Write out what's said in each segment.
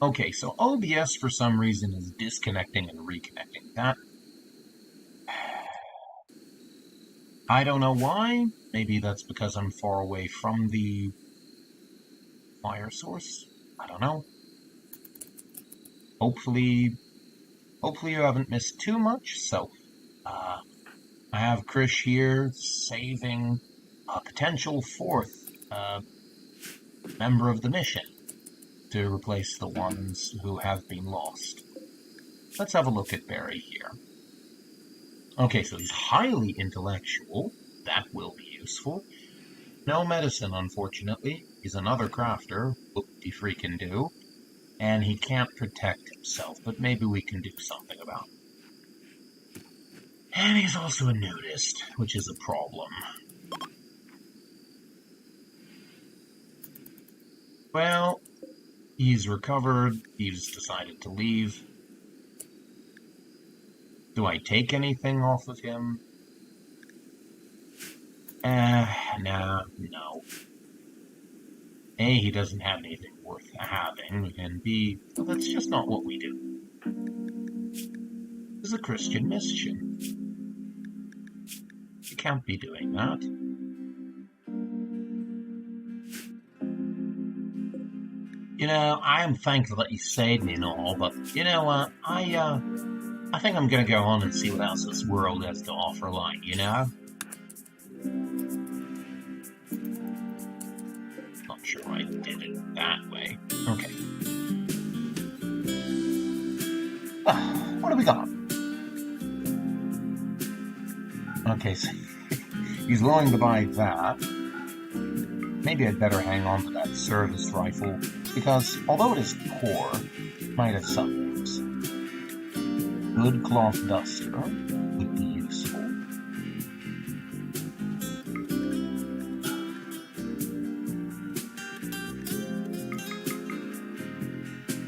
Okay, so OBS for some reason is disconnecting and reconnecting. That... I don't know why. Maybe that's because I'm far away from the fire source. I don't know. Hopefully you haven't missed too much. So, I have Krish here saving a potential fourth member of the mission to replace the ones who have been lost. Let's have a look at Barry here. Okay, so he's highly intellectual. That will be useful. No medicine, unfortunately. He's another crafter. Whoop-de-freaking do. And he can't protect himself, but maybe we can do something about it. And he's also a nudist, which is a problem. Well, he's recovered. He's decided to leave. Do I take anything off of him? Nah, no. A, he doesn't have anything worth having, and B, well, that's just not what we do. This is a Christian mission. You can't be doing that. You know, I am thankful that you saved me and all, but you know what? I think I'm gonna go on and see what else this world has to offer, like, you know? Not sure I did it that way. Okay. What do we got? Okay, so he's willing to buy that. Maybe I'd better hang on to that service rifle, because although it is poor, it might have some use. Good cloth duster would be useful.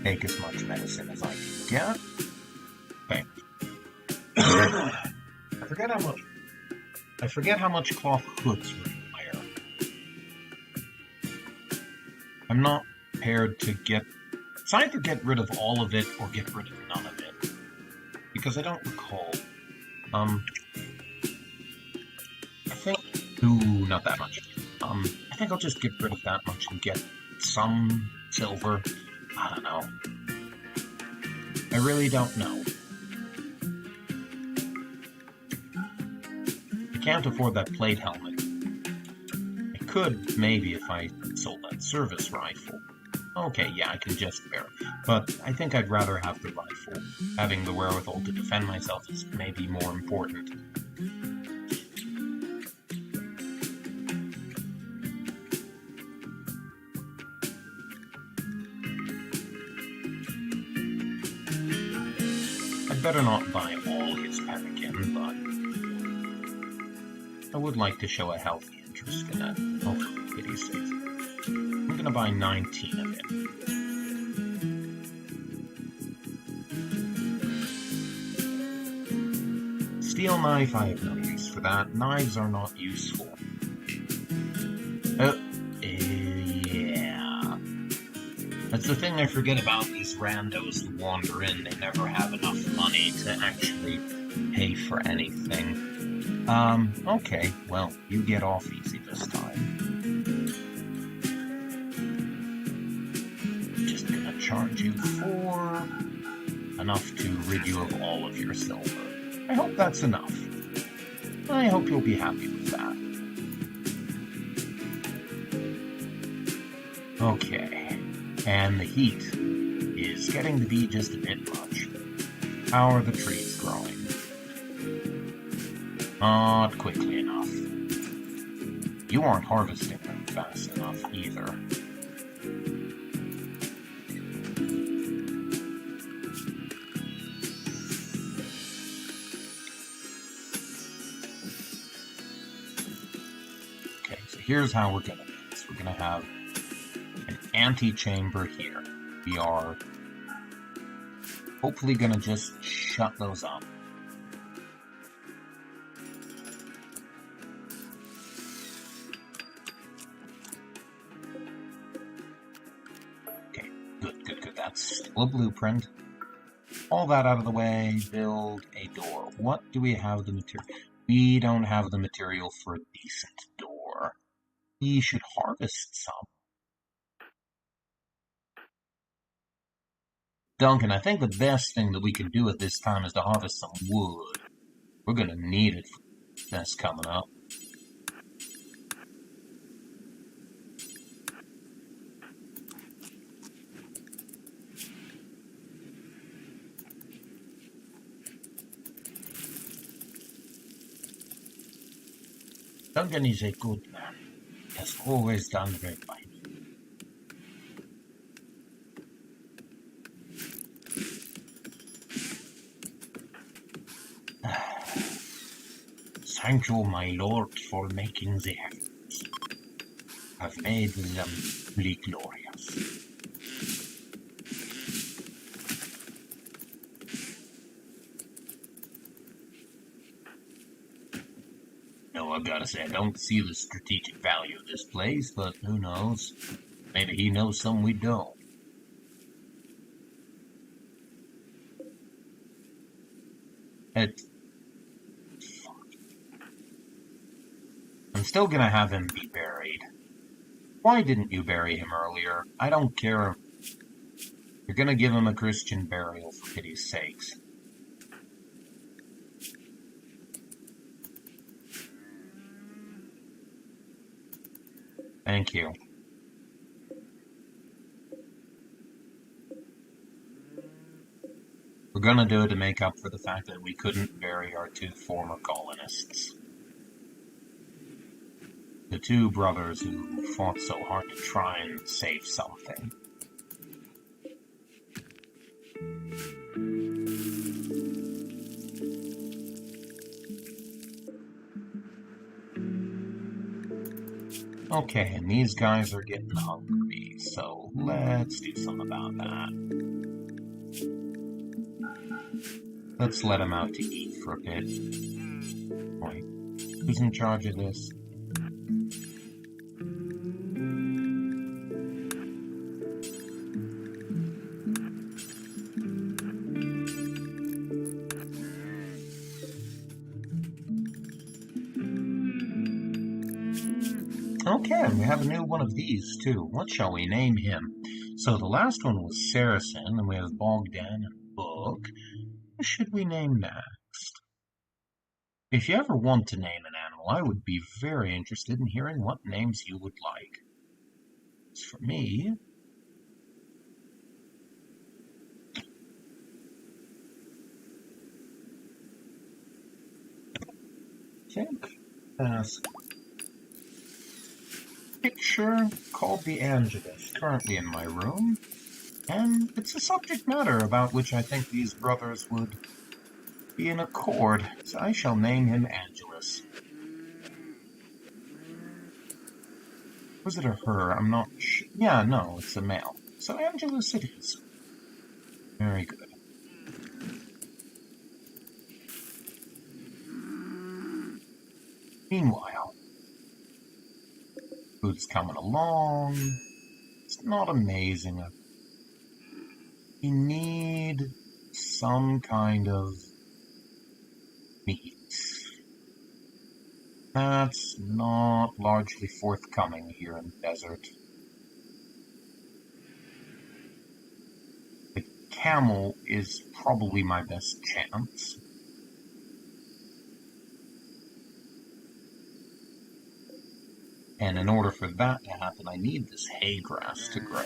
Take as much medicine as I can get. Okay. I forget how much cloth hoods require. I'm not prepared to get... It's either get rid of all of it or get rid of none of it. Because I don't recall. I think... Ooh, not that much. I think I'll just get rid of that much and get some silver. I don't know. I really don't know. I can't afford that plate helmet. I could, maybe, if I sold that service rifle. Okay, yeah, I can just bear it. But I think I'd rather have the rifle. Having the wherewithal to defend myself is maybe more important. I'd better not buy all his pemmican, but I would like to show a healthy interest in it. Oh, for pity's sake. I'm gonna buy 19 of it. Steel knife, I have no use for that. Knives are not useful. Yeah. That's the thing I forget about these randos who wander in. They never have enough money to actually pay for anything. Okay, well, you get off easy this time. Just gonna charge you for enough to rid you of all of your silver. I hope that's enough. I hope you'll be happy with that. Okay, and the heat is getting to be just a bit much. How are the trees growing? Not quickly enough. You aren't harvesting them fast enough either. Okay, so here's how we're gonna do this. We're gonna have an antechamber here. We are hopefully gonna just shut those up. That's still a blueprint. All that out of the way, build a door. What do we have the material? We don't have the material for a decent door. We should harvest some. Duncan, I think the best thing that we can do at this time is to harvest some wood. We're gonna need it for this coming up. Duncan is a good man. He has always done very fine. Thank you, my lord, for making the efforts. Have made them really glorious. No, I've gotta say, I don't see the strategic value of this place, but who knows? Maybe he knows some we don't. I'm still gonna have him be buried. Why didn't you bury him earlier? I don't care. You're gonna give him a Christian burial, for pity's sakes. Thank you. We're gonna do it to make up for the fact that we couldn't bury our 2 former colonists. The 2 brothers who fought so hard to try and save something. Okay, and these guys are getting hungry, so let's do something about that. Let's let them out to eat for a bit. Wait, who's in charge of this? Okay, and we have a new one of these, too. What shall we name him? So the last one was Saracen, and we have Bogdan and Book. What should we name next? If you ever want to name an animal, I would be very interested in hearing what names you would like. As for me, I think picture called the Angelus, currently in my room, and it's a subject matter about which I think these brothers would be in accord, so I shall name him Angelus. Was it a her? I'm not sure. Yeah, no, it's a male. So Angelus it is. Very good. Meanwhile, food's coming along. It's not amazing. We need some kind of meat. That's not largely forthcoming here in the desert. The camel is probably my best chance. And in order for that to happen, I need this hay grass to grow.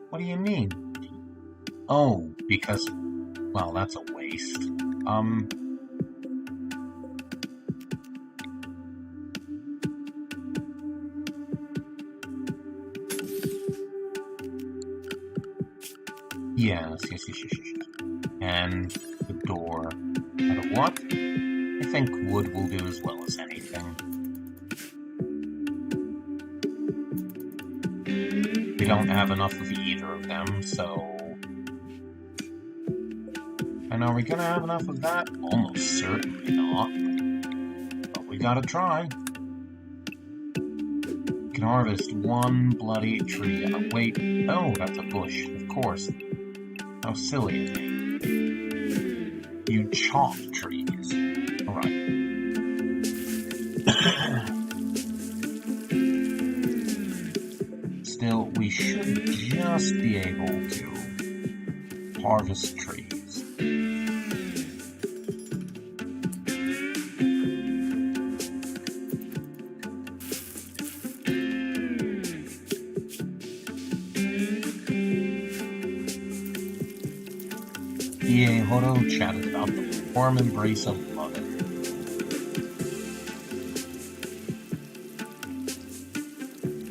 What do you mean? Oh, because, well, that's a waste. Yes. And the door. Out of what? I think wood will do as well as anything. don't have enough of either of them, so... And are we gonna have enough of that? Almost certainly not. But we gotta try. We can harvest one bloody tree. Wait, oh, that's a bush, of course. How silly of me. You chop trees. Alright. Still, we should just be able to harvest trees. Horo chatted about the warm embrace of mother.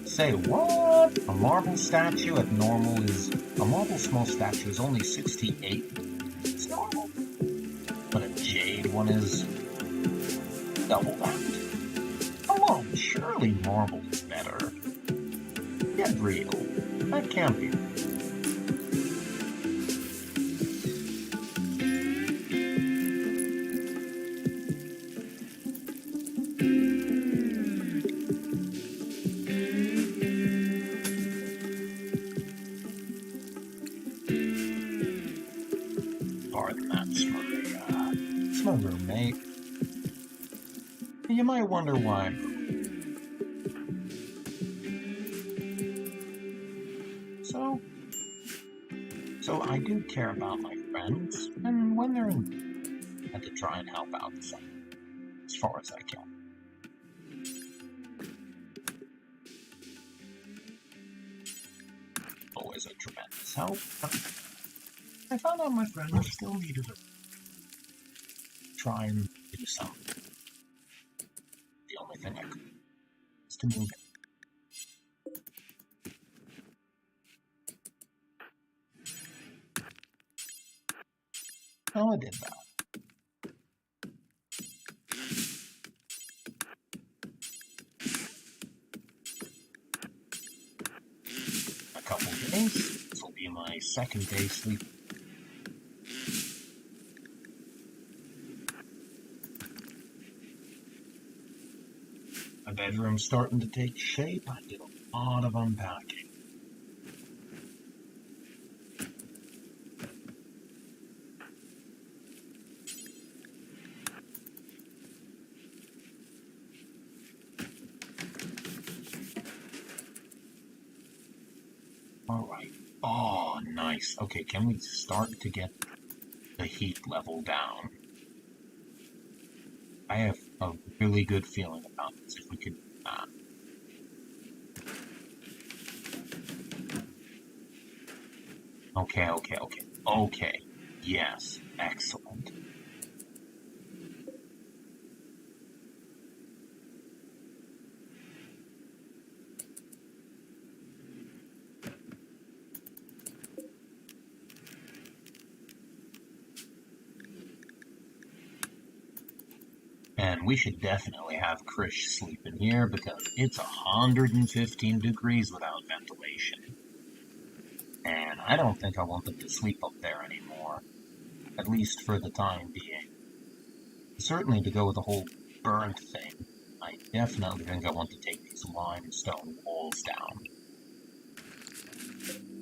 Say what? A marble statue at normal is... A marble small statue is only 68. It's normal. But a jade one is... double that. Come on, surely marble is better. Get real. That can't be real. You might wonder why. So I do care about my friends, and when they're in need, I have to try and help out some, as far as I can. Always a tremendous help. I found out my friends still needed to try and do something. The only thing I could is to move it. Oh, I did that. A couple of days. This will be my second day sleep. My bedroom's starting to take shape. I did a lot of unpacking. Alright. Oh, nice. Okay, can we start to get the heat level down? I have a really good feeling about this, if we could... Okay. Yes, excellent. And we should definitely have Krish sleep in here because it's 115 degrees without ventilation. And I don't think I want them to sleep up there anymore. At least for the time being. Certainly to go with the whole burnt thing, I definitely think I want to take these limestone walls down.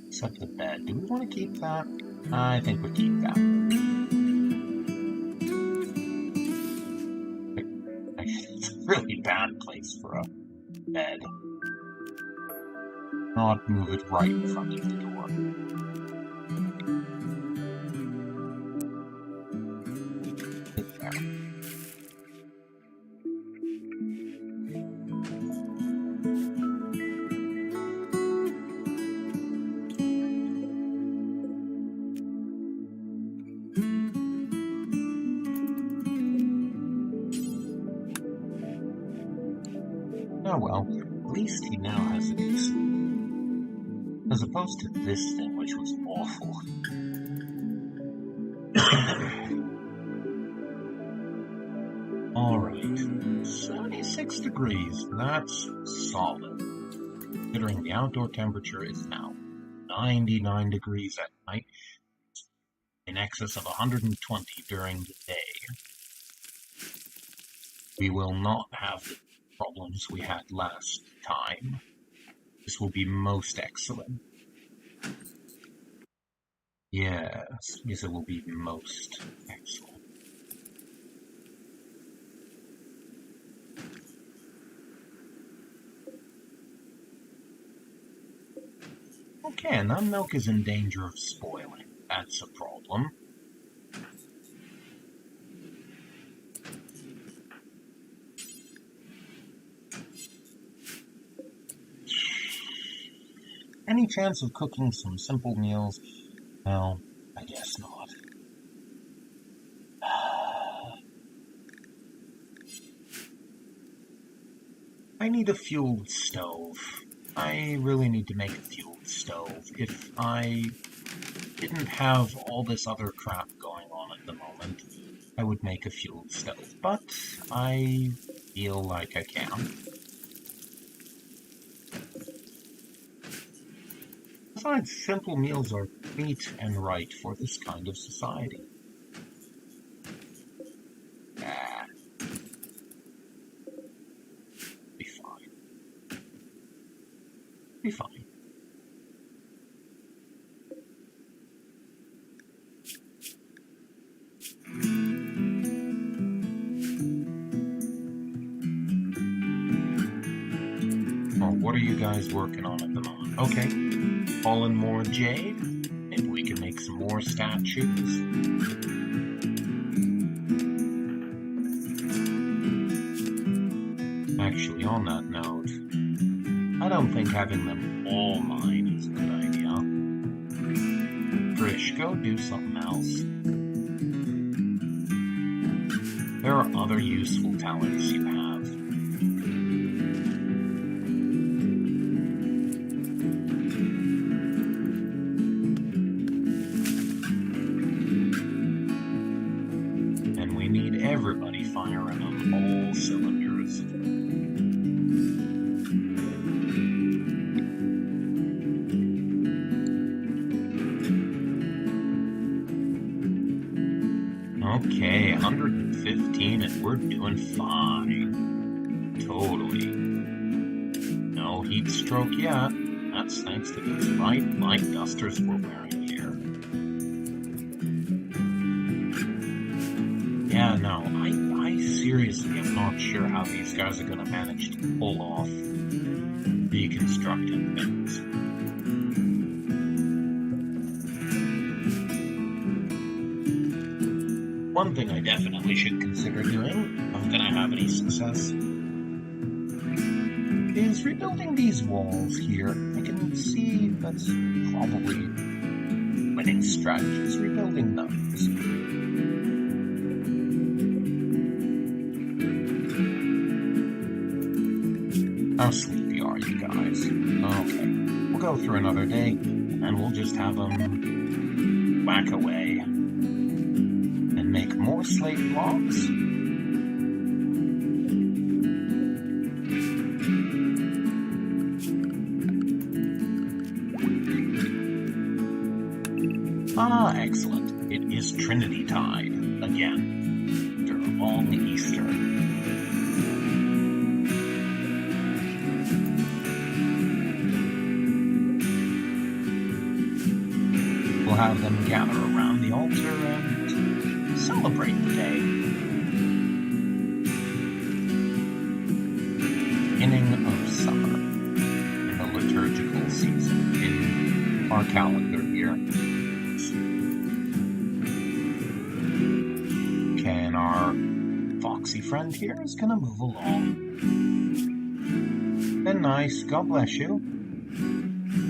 Except the bed. Do we want to keep that? I think we keep that. It's a really bad place for a bed. Not move it right in front of the door. Oh well, at least he now has a decent. As opposed to this thing, which was awful. Alright, 76 degrees, that's solid. considering the outdoor temperature is now 99 degrees at night, in excess of 120 during the day. We will not have the problems we had last time. This will be most excellent. Yes, it will be most excellent. Okay, and that milk is in danger of spoiling. That's a problem. Any chance of cooking some simple meals? Well, I guess not. I need a fueled stove. I really need to make a fueled stove. If I didn't have all this other crap going on at the moment, I would make a fueled stove. But I feel like I can. Besides, simple meals are neat and right for this kind of society. Be fine. Be fine. Oh, what are you guys working on at the moment? Okay. Fallen more jade. Maybe we can make some more statues. Actually, on that note, I don't think having them all mine is a good idea. Trish, go do something else. There are other useful talents you have. And we need everybody firing on all cylinders. Okay, 115 and we're doing fine. Totally. No heat stroke yet. That's thanks to these light dusters we're wearing here. Yeah, no, I seriously am not sure how these guys are going to manage to pull off reconstructing things. One thing I definitely should consider doing, if I'm gonna have any success, is rebuilding these walls here. I can see that's probably winning strategies, rebuilding those. How sleepy are you guys? Okay, we'll go through another day, and we'll just have them whack away. Make more slate blocks. Ah, excellent. It is Trinity Tide again, after a long Easter. We'll have them gather around the altar and celebrate the day. Beginning of summer in the liturgical season in our calendar here. Okay, and our foxy friend here is gonna move along. Been nice, God bless you.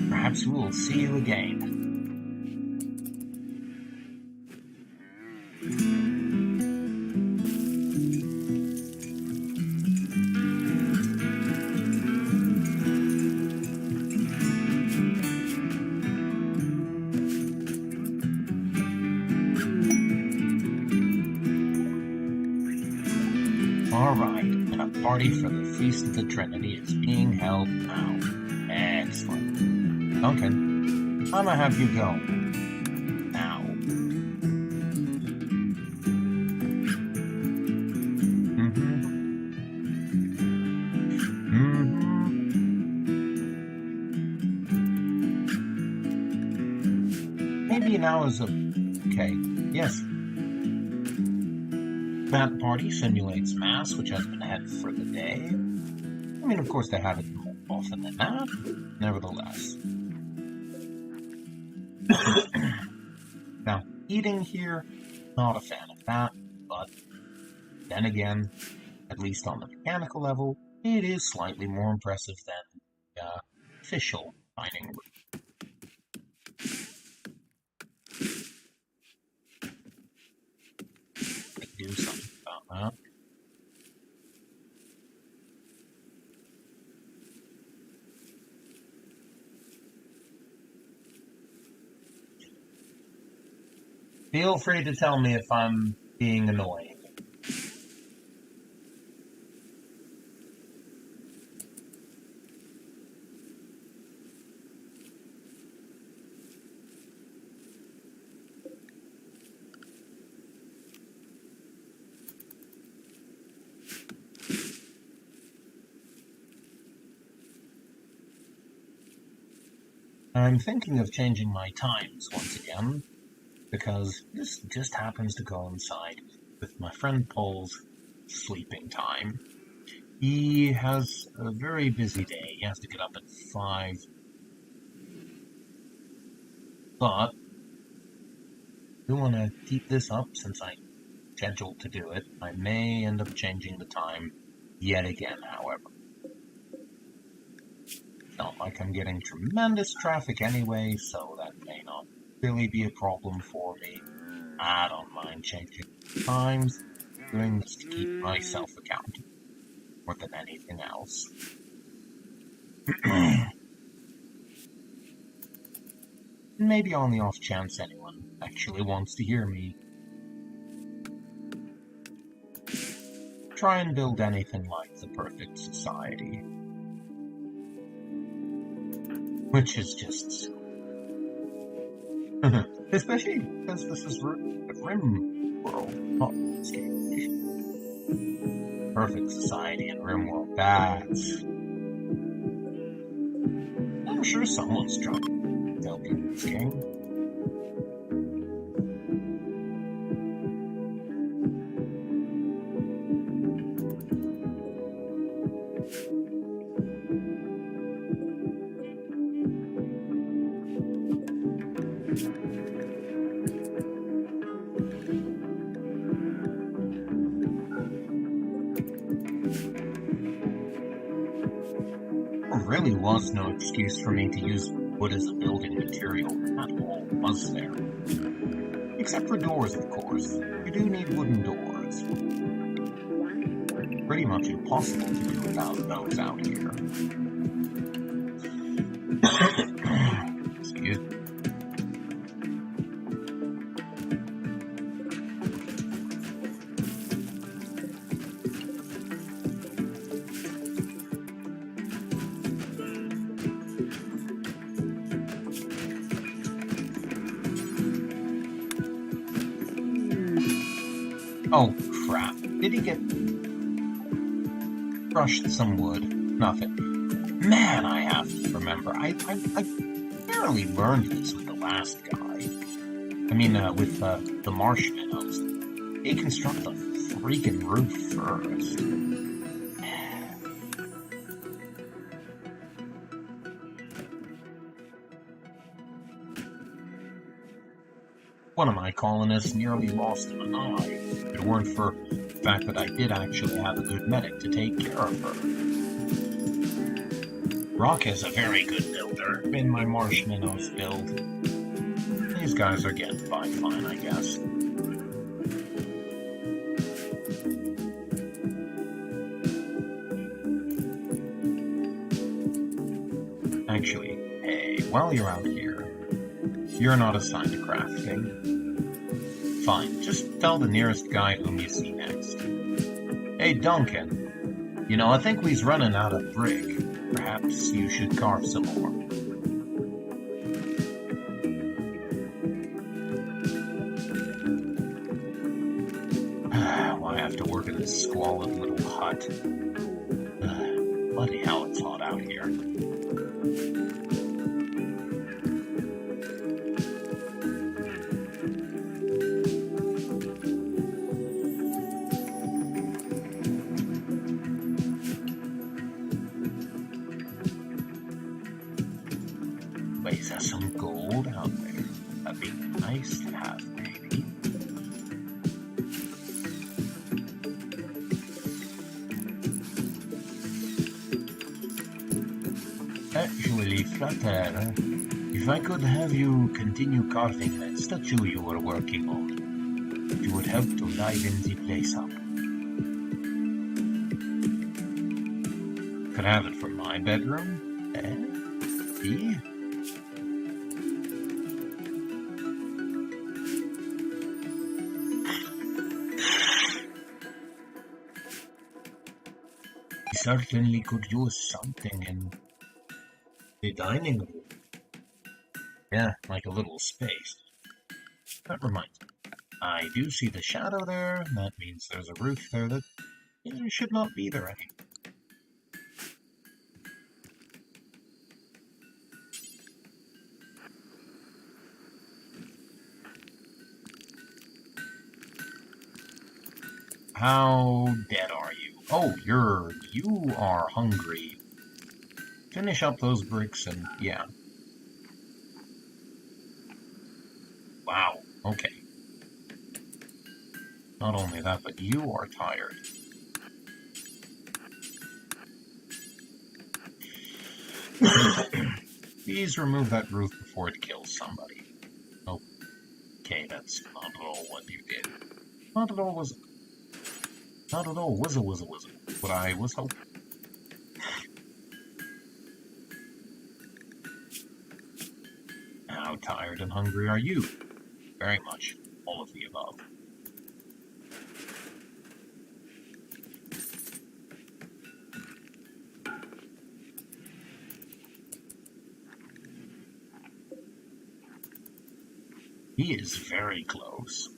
Perhaps we will see you again. Alright, and a party for the Feast of the Trinity is being held now. That's fine. Duncan, I'm gonna have you go. Now. Maybe now is okay. Yes. That party simulates mass, which has been ahead for the day. I mean, of course, they have it more often than that. Nevertheless. Now, eating here, not a fan of that, but then again, at least on the mechanical level, it is slightly more impressive than the official dining room. I can do something about that. Feel free to tell me if I'm being annoying. I'm thinking of changing my times once again, because this just happens to coincide with my friend Paul's sleeping time. He has a very busy day. He has to get up at 5. But I do want to keep this up since I'm scheduled to do it. I may end up changing the time yet again, however. It's not like I'm getting tremendous traffic anyway, so that may not really be a problem for me. I don't mind changing times, doing this to keep myself accountable more than anything else. Maybe on the off chance anyone actually wants to hear me try and build anything like the perfect society. Which is just especially because this is Rimworld, not Monastery. Perfect society in Rimworld. That's... I'm sure someone's trying to help you in this game. There really was no excuse for me to use wood as a building material at all, was there? Except for doors, of course. You do need wooden doors. Pretty much impossible to do without those out here. Excuse me. Oh, crap. Did he get... crushed some wood? Nothing. Man, I have to remember. I barely learned this with the last guy. I mean, with the marshmallows. They construct the freaking roof first. One of my colonists nearly lost an eye. If it weren't for the fact that I did actually have a good medic to take care of her. Rock is a very good builder in my marshmallows build. These guys are getting by fine, I guess. Actually, hey, while you're out here, you're not assigned to crafting. Fine, just tell the nearest guy whom you see next. Hey, Duncan. You know, I think we's running out of brick. Perhaps you should carve some more. Why I have to work in this squalid little hut? Bloody hell, it's hot out here. Wait, is there some gold out there? That'd be nice to have, maybe. Actually, Flutter, if I could have you continue carving that statue you were working on, it would help to liven the place up. Could have it for my bedroom? See? Certainly could use something in the dining room. Yeah, like a little space. That reminds me, I do see the shadow there. That means there's a roof there that should not be there anymore. How dead are you? Oh, you are hungry. Finish up those bricks and, yeah. Wow, okay. Not only that, but you are tired. Please remove that roof before it kills somebody. Okay, that's not at all what you did. Not at all was what I was hoping. How tired and hungry are you? Very much. All of the above. He is very close.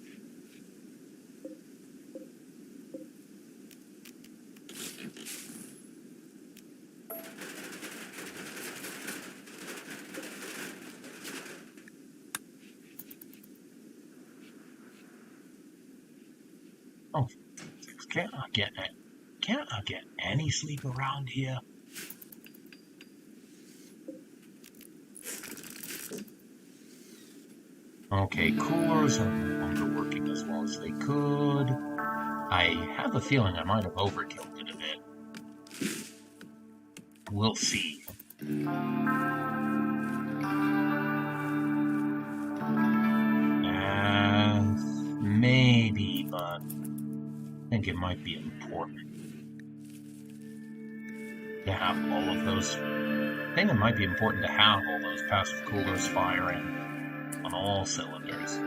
Oh, can't I get any sleep around here? Okay, coolers are no longer working as well as they could. I have a feeling I might have overkilled it a bit. We'll see. Maybe, but I think it might be important to have all of those. I think it might be important to have all those passive coolers firing on all cylinders.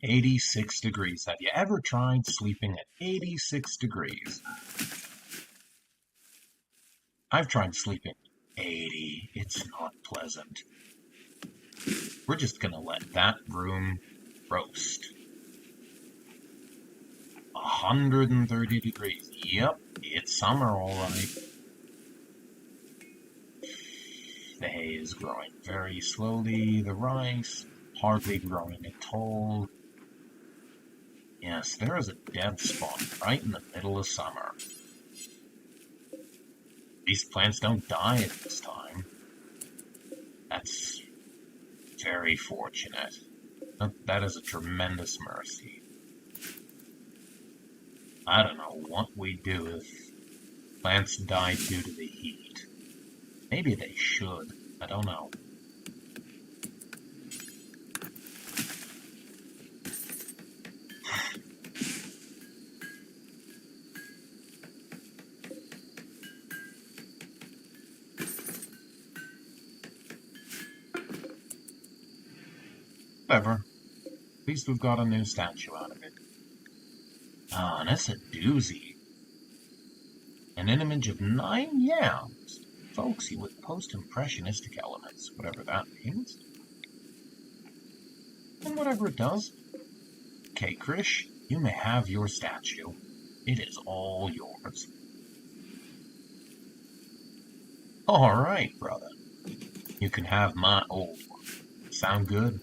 $86. Have you ever tried sleeping at 86 degrees? I've tried sleeping at 80. It's not pleasant. We're just gonna let that room roast. 130 degrees. Yep, it's summer, alright. The hay is growing very slowly. The rice, hardly growing at all. Yes, there is a dead spot right in the middle of summer. These plants don't die at this time. That's very fortunate. That is a tremendous mercy. I don't know what we'd do if plants died due to the heat. Maybe they should. I don't know. Whatever. At least we've got a new statue out of it. Ah, and that's a doozy. An image of 9 yams. Folksy with post-impressionistic elements, whatever that means. And whatever it does. Okay, Krish, you may have your statue. It is all yours. Alright, brother. You can have my old one. Sound good?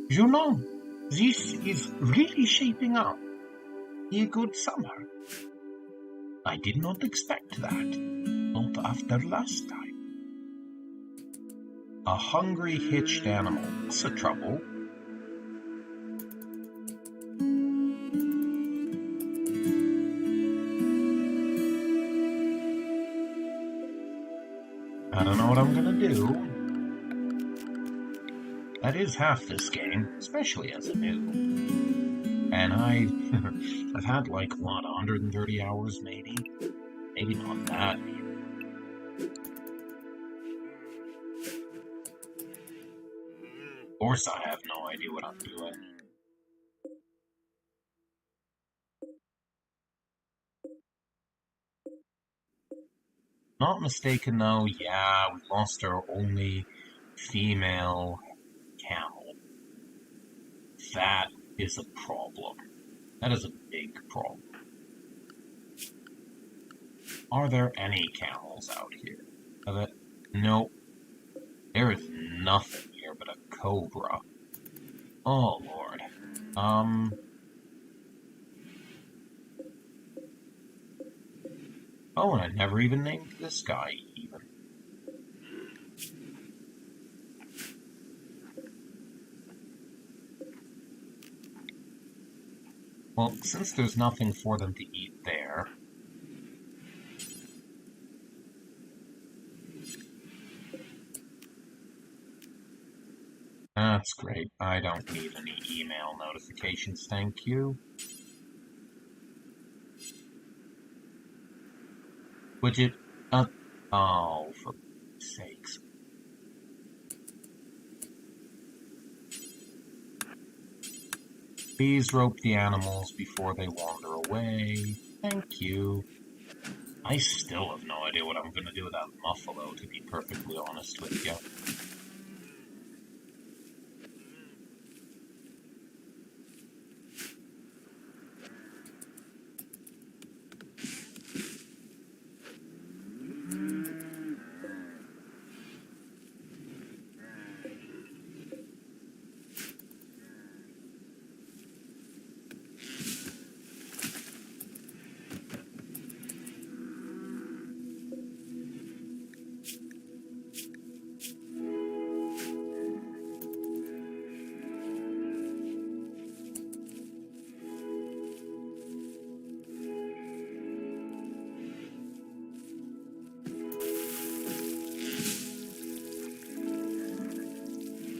You know, this is really shaping up. A good summer. I did not expect that, not after last time. A hungry hitched animal. What's the trouble? I don't know what I'm gonna do. That is half this game, especially as a noob. And I've had like, what, 130 hours maybe? Maybe not that even. Of course I have no idea what I'm doing. Not mistaken though, yeah, we lost our only female camel. That is a problem. That is a big problem. Are there any camels out here? Nope. There is nothing here but a cobra. Oh, Lord. Oh, and I never even named this guy, even. Well, since there's nothing for them to eat there... That's great. I don't need any email notifications, thank you. Would you... oh, for sakes. Please rope the animals before they wander away. Thank you. I still have no idea what I'm going to do with that buffalo, to be perfectly honest with you.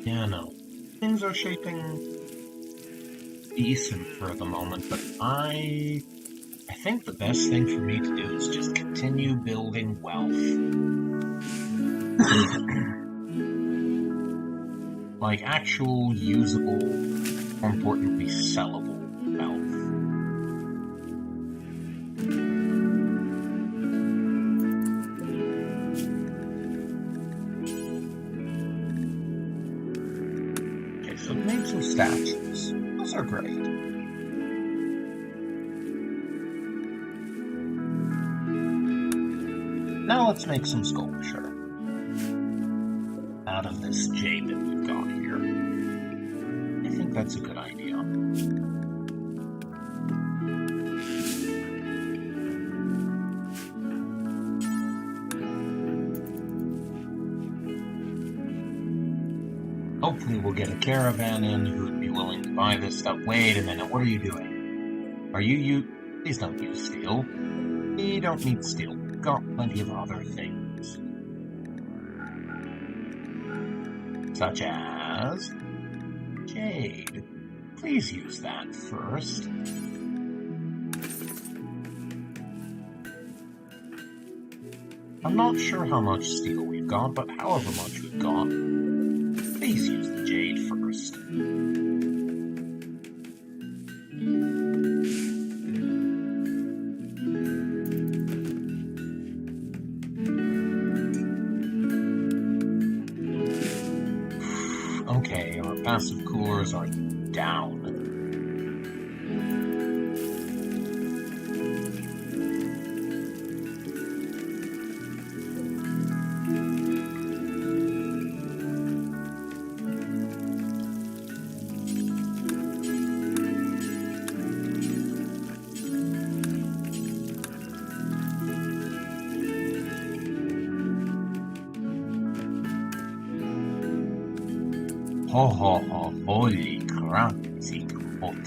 Yeah, no. Things are shaping decent for the moment, but I think the best thing for me to do is just continue building wealth. Like actual, usable, more importantly, sellable wealth. So we made some statues. Those are great. Now let's make some sculpture out of this jade that we've got here. I think that's a good idea. Hopefully we'll get a caravan in who'd be willing to buy this stuff. Wait a minute, what are you doing? Are you... Please don't use steel. We don't need steel. We've got plenty of other things. Such as... jade. Please use that first. I'm not sure how much steel we've got, but however much we've got, please use the jade first. Okay, our passive coolers are down. Ho ho ho, holy crap, it's hot.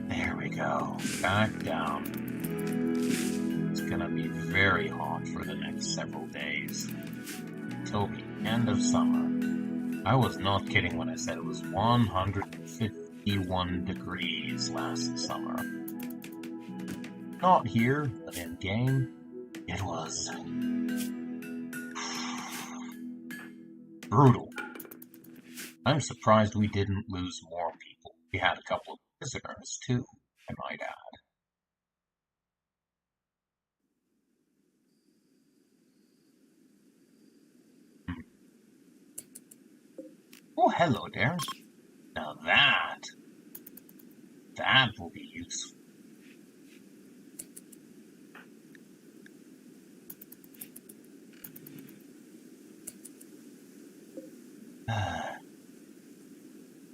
There we go, back down. It's gonna be very hot for the next several days. Till the end of summer. I was not kidding when I said it was 151 degrees last summer. Not here, but in game, it was brutal. I'm surprised we didn't lose more people. We had a couple of visitors too, I might add. Oh, hello there. Now that will be useful.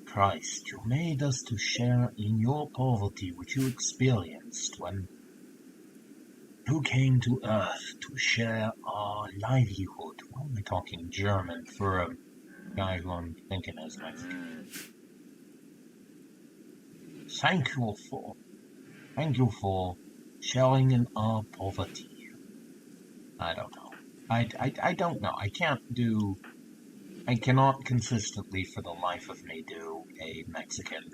Christ, you made us to share in your poverty which you experienced when you came to Earth to share our livelihood. Why am I talking German for a guy who I'm thinking is Mexican? Thank you for sharing in our poverty. I don't know. I don't know. I cannot consistently for the life of me do a Mexican,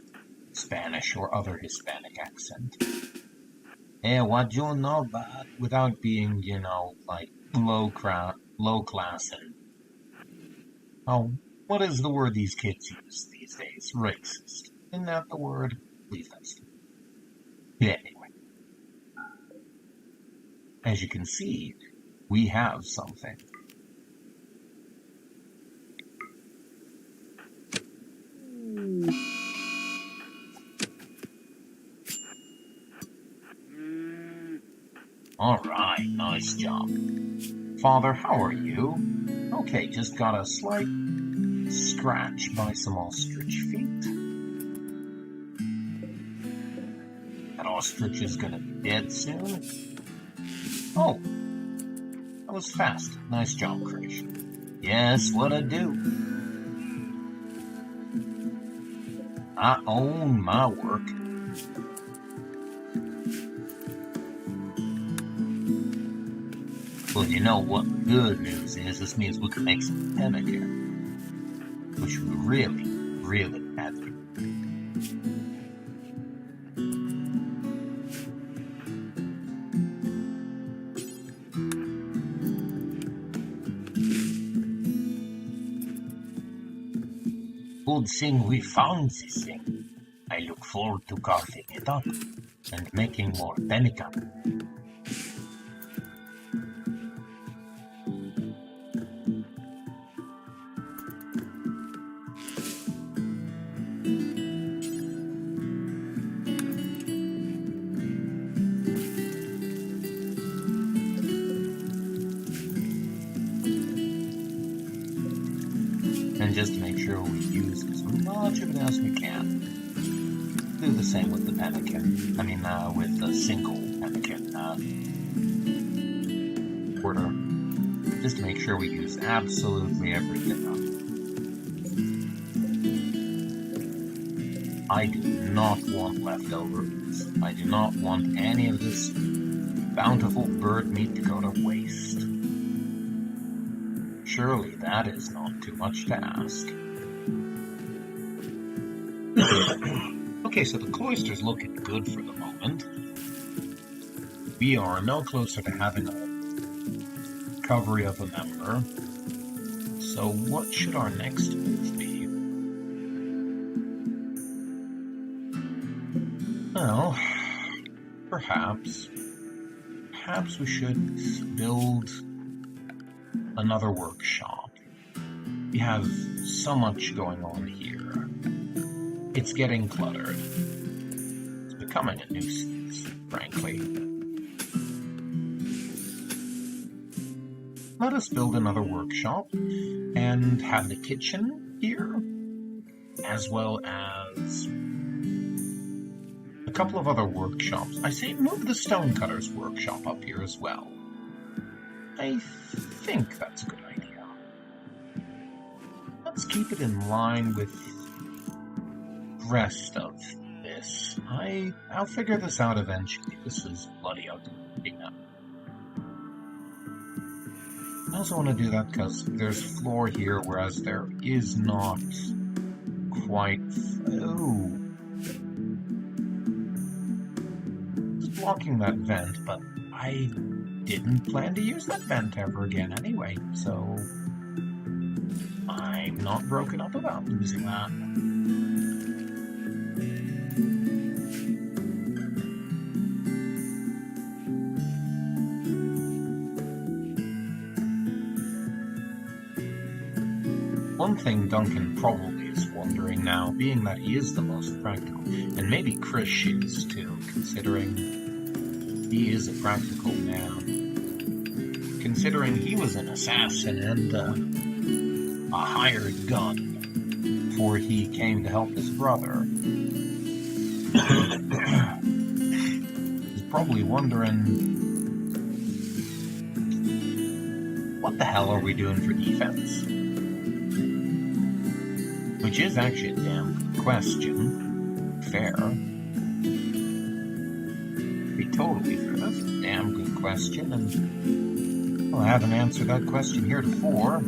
Spanish, or other Hispanic accent. What you know about without being, like low class and what is the word these kids use these days? Racist. Isn't that the word? Please that's yeah, anyway. As you can see, we have something. Alright, nice job. Father, how are you? Okay, just got a slight scratch by some ostrich feet. That ostrich is gonna be dead soon. Oh, that was fast. Nice job, Creation. Yes, what I do. I own my work. Well, you know what the good news is? This means we can make some pemmican, which we really, really had to. Good thing we found this thing. I look forward to carving it up and making more pemmican. And just to make sure we use as much of it as we can. Do the same with the pemmican. I mean, with the single pemmican order. Just to make sure we use absolutely everything up. I do not want leftovers. I do not want any of this bountiful bird meat to go to waste. Surely that is not too much to ask. Okay, so the cloister's looking good for the moment. We are no closer to having a recovery of a member. So what should our next move be? Well, perhaps we should build another workshop. We have so much going on here. It's getting cluttered. It's becoming a nuisance, frankly. Let us build another workshop and have the kitchen here, as well as a couple of other workshops. I say move the Stonecutter's workshop up here as well. I think that's a good idea. Let's keep it in line with the rest of this. I'll figure this out eventually. This is bloody ugly. I also want to do that because there's floor here, whereas there is not quite... Oh. It's blocking that vent, but I didn't plan to use that vent ever again anyway, so I'm not broken up about losing that. One thing Duncan probably is wondering now, being that he is the most practical, and maybe Krish is too, considering he is a practical man. Considering he was an assassin and a hired gun before he came to help his brother. He's probably wondering, what the hell are we doing for defense? Which is actually a damn good question. Fair. Be totally fair. That's a damn good question, and well, I haven't answered that question heretofore.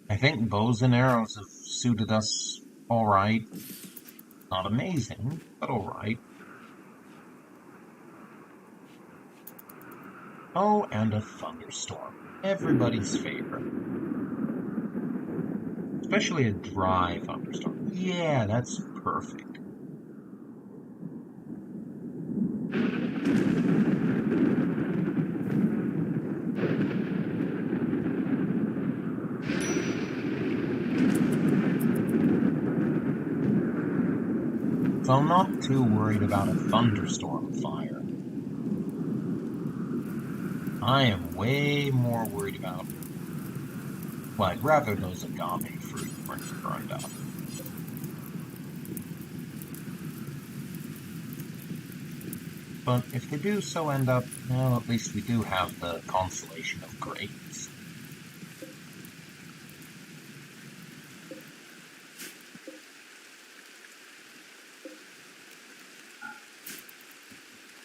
I think bows and arrows have suited us alright. Not amazing, but alright. Oh, and a thunderstorm. Everybody's favorite. Especially a dry thunderstorm. Yeah, that's perfect. So I'm not too worried about a thunderstorm fire. I am way more worried about... Well, I'd rather those agave fruit weren't burned up. But if they do so end up, well, at least we do have the consolation of grapes.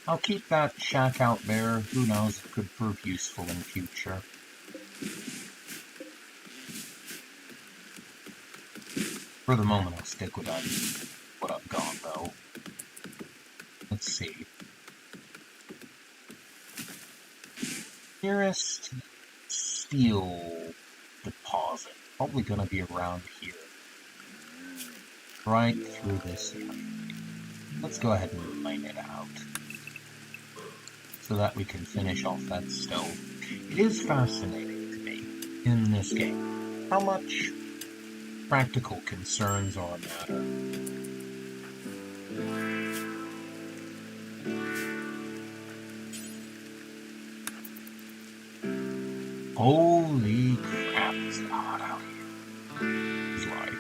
I'll keep that shack out there. Who knows, it could prove useful in the future. For the moment, I'll stick with what I've got, though. Let's see. Nearest steel deposit. Probably gonna be around here. Right through this area. Let's go ahead and mine it out, so that we can finish off that stove. It is fascinating to me, in this game, how much practical concerns are a matter. Holy crap, it's hot out here. It's like.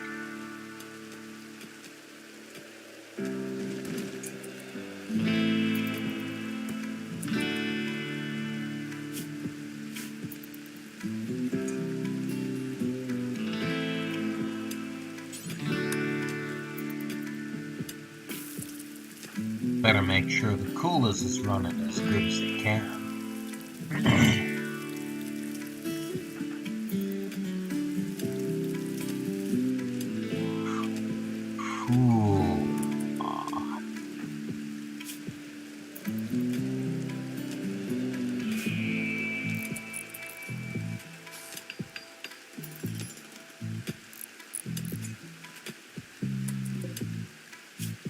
Better make sure the coolers is running as good as it can. Ooh.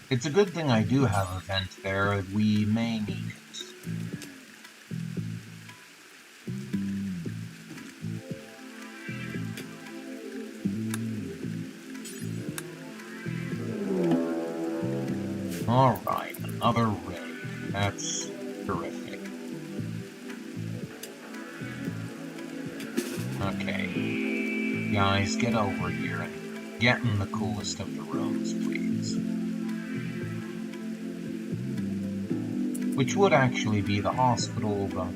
It's a good thing I do have a vent there. We may need it. Alright, another raid. That's terrific. Okay. Guys, get over here and get in the coolest of the rooms, please. Which would actually be the hospital, but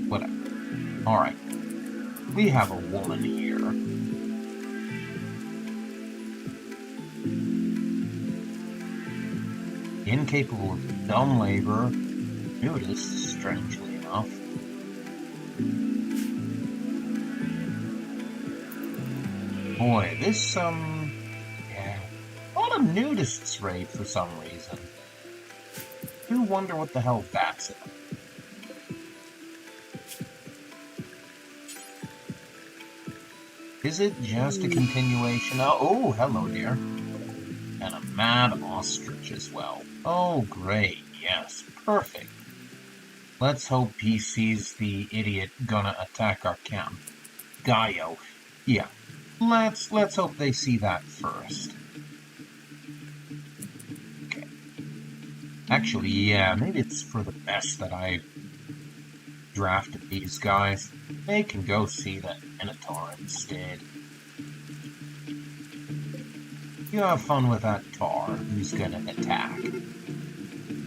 whatever. Alright. We have a woman here. Incapable of dumb labor. Nudist, strangely enough. Boy, this, yeah. A lot of nudists raid for some reason. I do wonder what the hell that's in. Is it just a continuation of... Oh, hello, dear. And a mad ostrich as well. Oh, great. Yes, perfect. Let's hope he sees the idiot gonna attack our camp. Gaio. Yeah. Let's hope they see that first. Okay. Actually, yeah, maybe it's for the best that I drafted these guys. They can go see the Minotaur instead. You have fun with that tar who's gonna attack.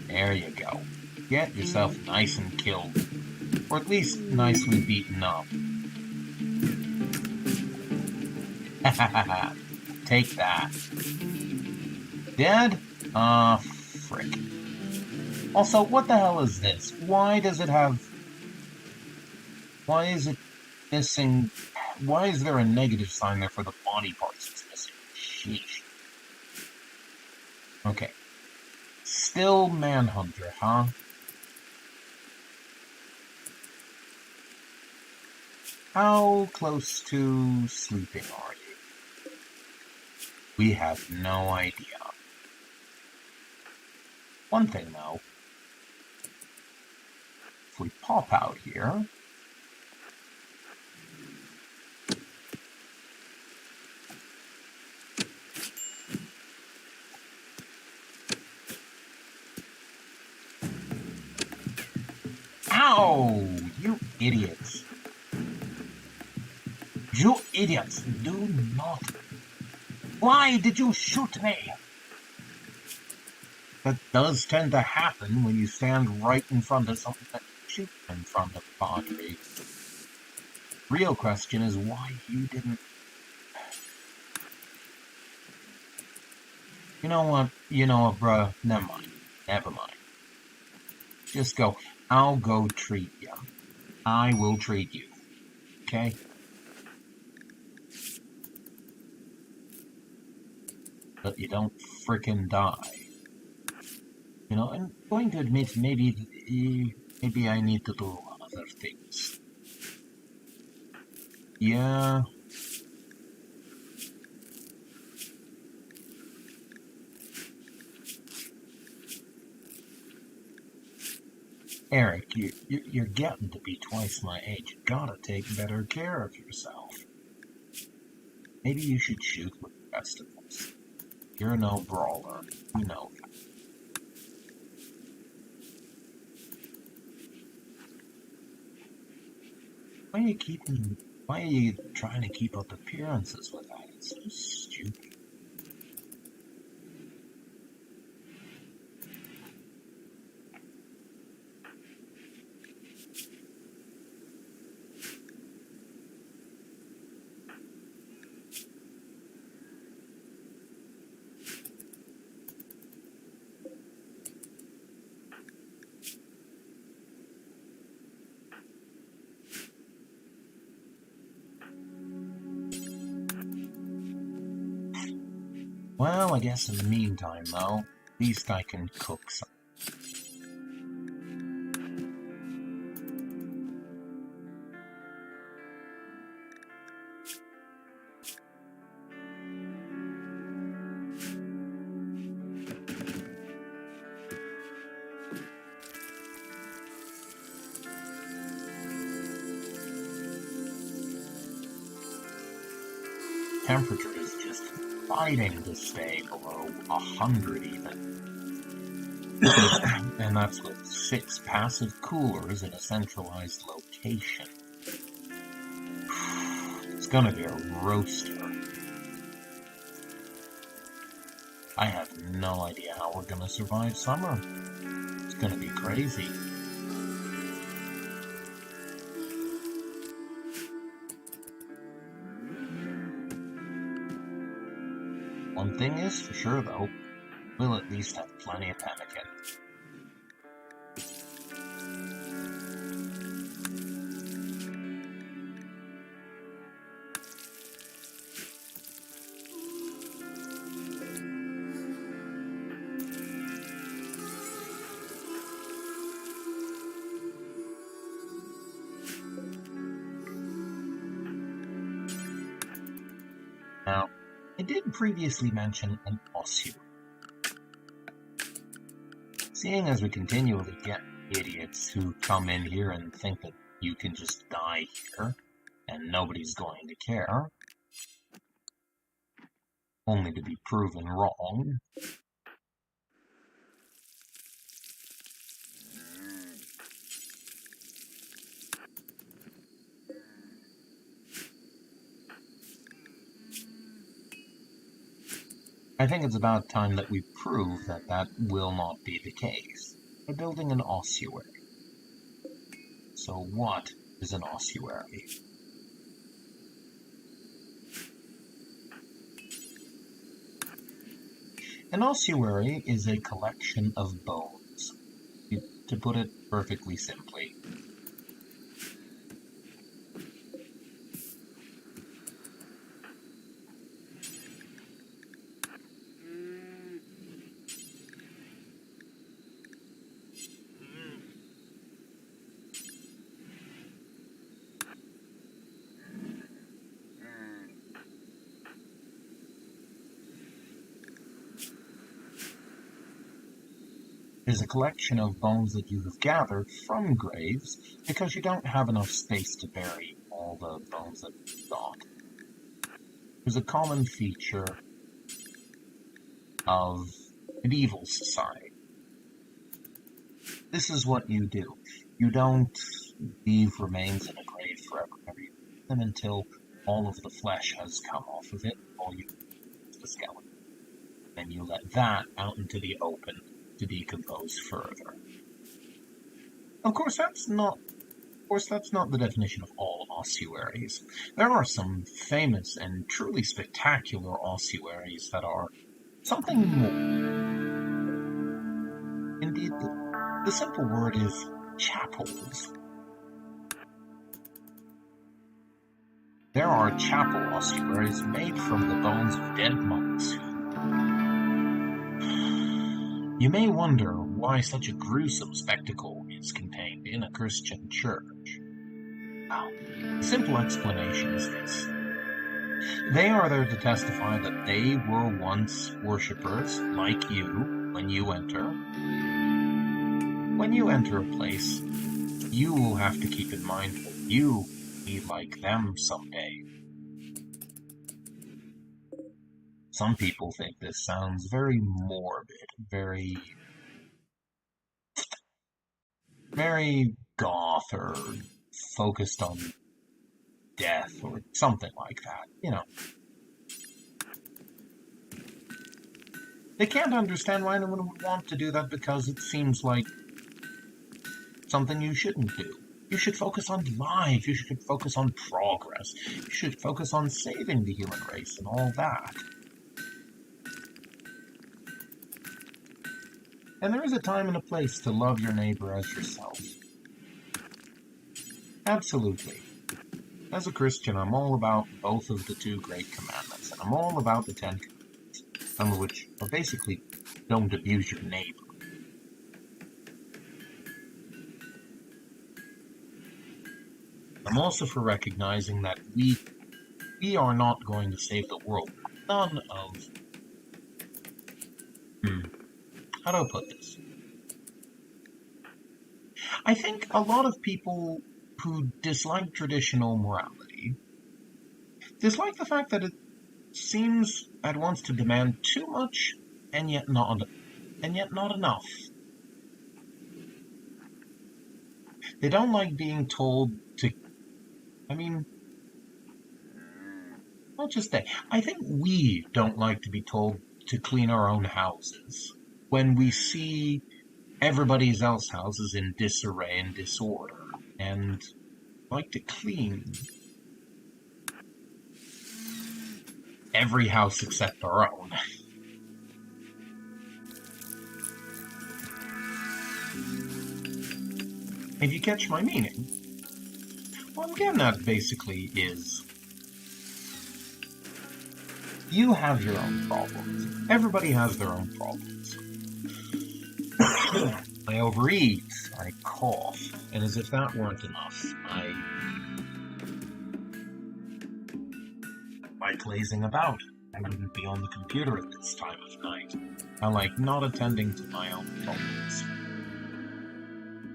There you go. Get yourself nice and killed. Or at least nicely beaten up. Take that. Dead? Frick. Also, what the hell is this? Why does it have... Why is it missing... Why is there a negative sign there for the body parts it's missing? Sheesh. Okay. Still Manhunter, huh? How close to sleeping are you? We have no idea. One thing, though. If we pop out here... Ow! You idiots. You idiots, do not... Why did you shoot me? That does tend to happen when you stand right in front of something that you shoot in front of, Padre. Real question is why you didn't... You know what? You know what, bruh? Never mind. Never mind. Just go. I'll go treat you. I will treat you. Okay? But you don't frickin' die. You know, I'm going to admit maybe I need to do other things. Yeah. Eric, you're getting to be twice my age. You gotta take better care of yourself. Maybe you should shoot with the rest of us. You're no brawler. We know that. Why are you keeping Why are you trying to keep up appearances with that? It's so stupid. Well, I guess in the meantime, though, at least I can cook some. Temperature is just fighting to stay below 100 even. And that's with 6 passive coolers in a centralized location. It's gonna be a roaster. I have no idea how we're gonna survive summer. It's gonna be crazy. One thing is for sure, though, we'll at least have plenty of pemmican. Now, I did previously mention an ossuary. Seeing as we continually get idiots who come in here and think that you can just die here, and nobody's going to care, only to be proven wrong. I think it's about time that we prove that that will not be the case by building an ossuary. So what is an ossuary? An ossuary is a collection of bones, to put it perfectly simply. Is a collection of bones that you have gathered from graves because you don't have enough space to bury all the bones that you've got. There's a common feature of medieval society. This is what you do. You don't leave remains in a grave forever. You leave them until all of the flesh has come off of it, all you is the skeleton. Then you let that out into the open to decompose further. Of course, that's not the definition of all ossuaries. There are some famous and truly spectacular ossuaries that are something more. Indeed, the simple word is chapels. There are chapel ossuaries made from the bones of dead monks. You may wonder why such a gruesome spectacle is contained in a Christian church. Well, the simple explanation is this. They are there to testify that they were once worshippers like you when you enter. When you enter a place, you will have to keep in mind that you will be like them someday. Some people think this sounds very morbid, very goth or focused on death or something like that, you know. They can't understand why anyone would want to do that because it seems like something you shouldn't do. You should focus on life, you should focus on progress, you should focus on saving the human race and all that. And there is a time and a place to love your neighbor as yourself. Absolutely. As a Christian, I'm all about both of the two great commandments, and I'm all about the 10 commandments, some of which are basically don't abuse your neighbor. I'm also for recognizing that we are not going to save the world. None of... How do I put this? I think a lot of people who dislike traditional morality dislike the fact that it seems at once to demand too much and yet not enough. They don't like being told to... I mean, not just that. I think we don't like to be told to clean our own houses when we see everybody else's houses in disarray and disorder, and like to clean every house except our own. If you catch my meaning, what I'm getting at basically is you have your own problems. Everybody has their own problems. I overeat, I cough, and as if that weren't enough, I like lazing about. I wouldn't be on the computer at this time of night. I like not attending to my own problems.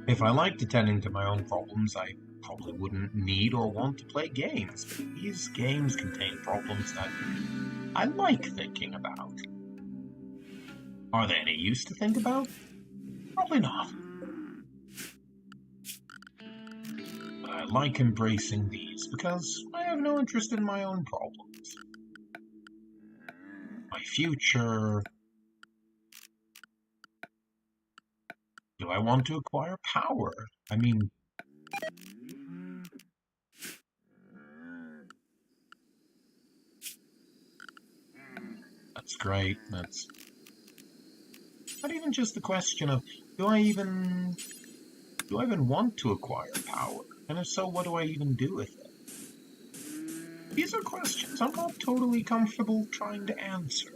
If I liked attending to my own problems, I probably wouldn't need or want to play games. But these games contain problems that I like thinking about. Are they any use to think about? Probably not. But I like embracing these because I have no interest in my own problems. My future... Do I want to acquire power? I mean... That's great, that's... Not even just the question of, do I even want to acquire power? And if so, what do I even do with it? These are questions I'm not totally comfortable trying to answer.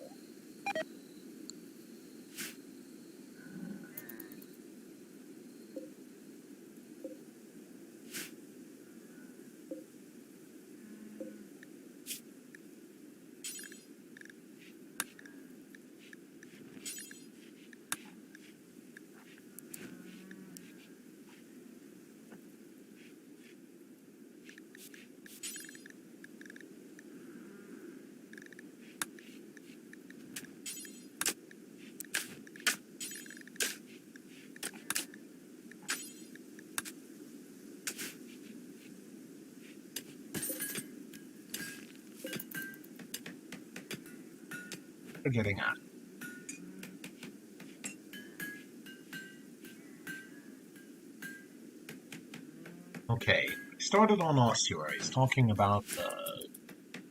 They're getting at. Okay, we started on ossuaries, talking about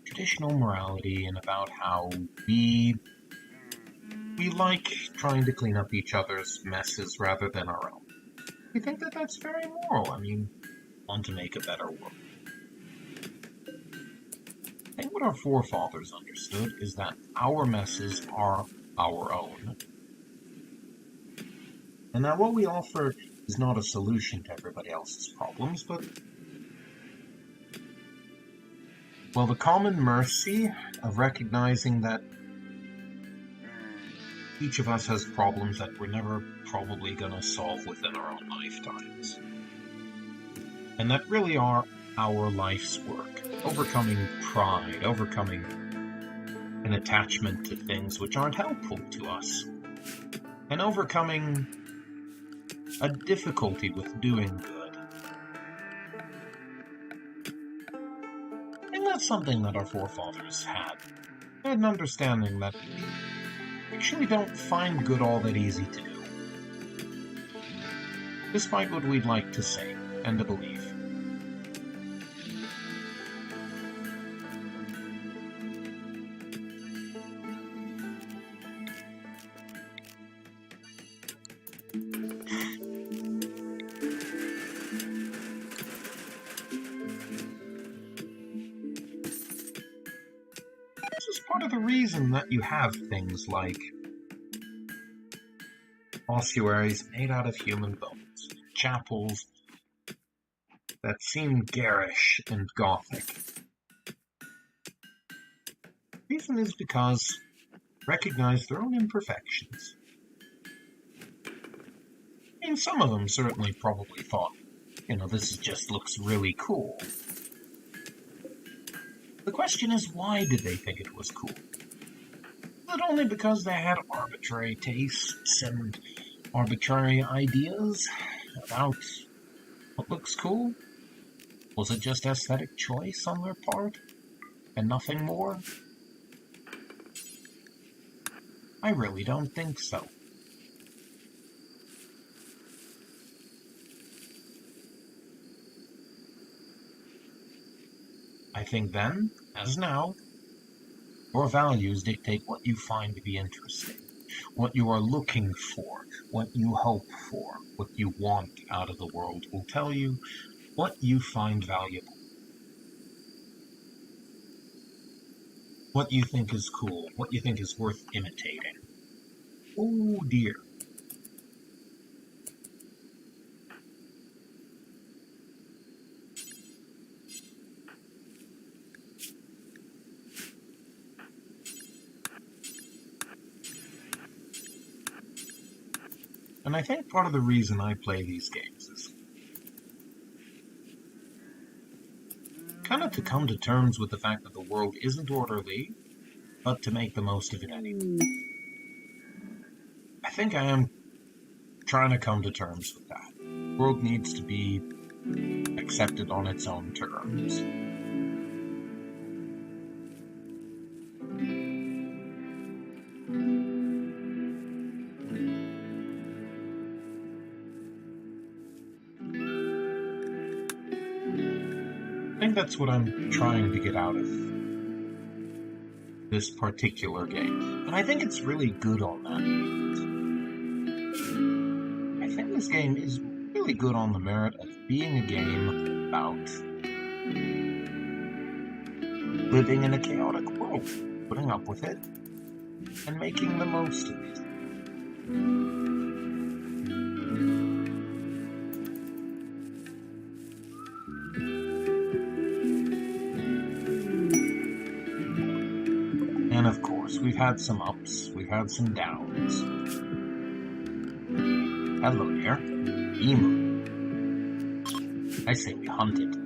traditional morality and about how we like trying to clean up each other's messes rather than our own. We think that that's very moral. I mean, want to make a better world. I think what our forefathers understood is that our messes are our own. And that what we offer is not a solution to everybody else's problems, but, well, the common mercy of recognizing that each of us has problems that we're never probably going to solve within our own lifetimes. And that really are our life's work. Overcoming pride, overcoming an attachment to things which aren't helpful to us, and overcoming a difficulty with doing good. that's something that our forefathers had. They had an understanding that we actually don't find good all that easy to do, despite what we'd like to say and to believe. This is part of the reason that you have things like ossuaries made out of human bones, chapels that seem garish and gothic. The reason is because they recognize their own imperfections. I mean, some of them certainly probably thought, this just looks really cool. The question is, why did they think it was cool? Was it only because they had arbitrary tastes and arbitrary ideas about what looks cool? Was it just aesthetic choice on their part, and nothing more? I really don't think so. I think then, as now, your values dictate what you find to be interesting, what you are looking for, what you hope for, what you want out of the world will tell you what you find valuable, what you think is cool, what you think is worth imitating. Oh dear. And I think part of the reason I play these games is kind of to come to terms with the fact that the world isn't orderly, but to make the most of it anyway. I think I am trying to come to terms with that. The world needs to be accepted on its own terms. I think that's what I'm trying to get out of this particular game. And I think it's really good on that. I think this game is really good on the merit of being a game about living in a chaotic world, putting up with it, and making the most of it. And of course, we've had some ups, we've had some downs. Hello there, emu. I say we hunt it.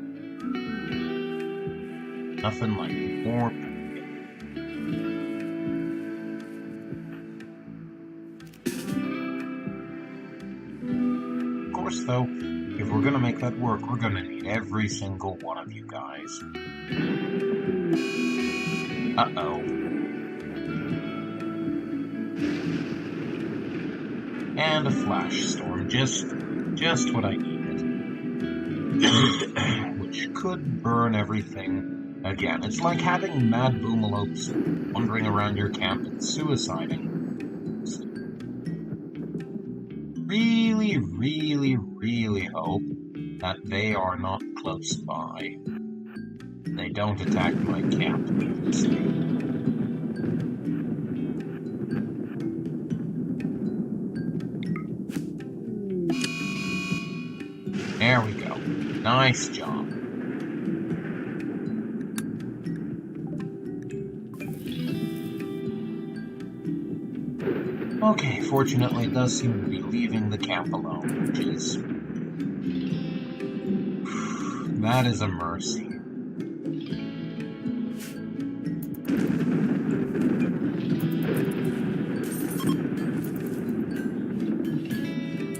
Nothing like more pumpkin. Of course, though, if we're gonna make that work, we're gonna need every single one of you guys. Uh-oh. And a flash storm, just what I needed. Which could burn everything again. It's like having mad boomalopes wandering around your camp and suiciding. Really, really, really hope that they are not close by. They don't attack my camp needlessly. There we go. Nice job. Okay, fortunately it does seem to be leaving the camp alone, which is... that is a mercy.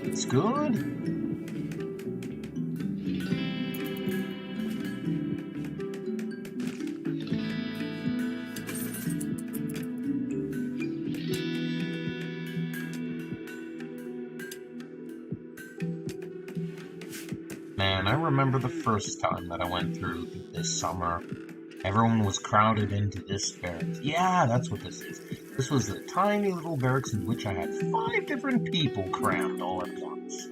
It's good. Man, I remember the first time that I went through this summer. Everyone was crowded into this barracks. Yeah, that's what this is. This was a tiny little barracks in which I had 5 different people crammed all at once.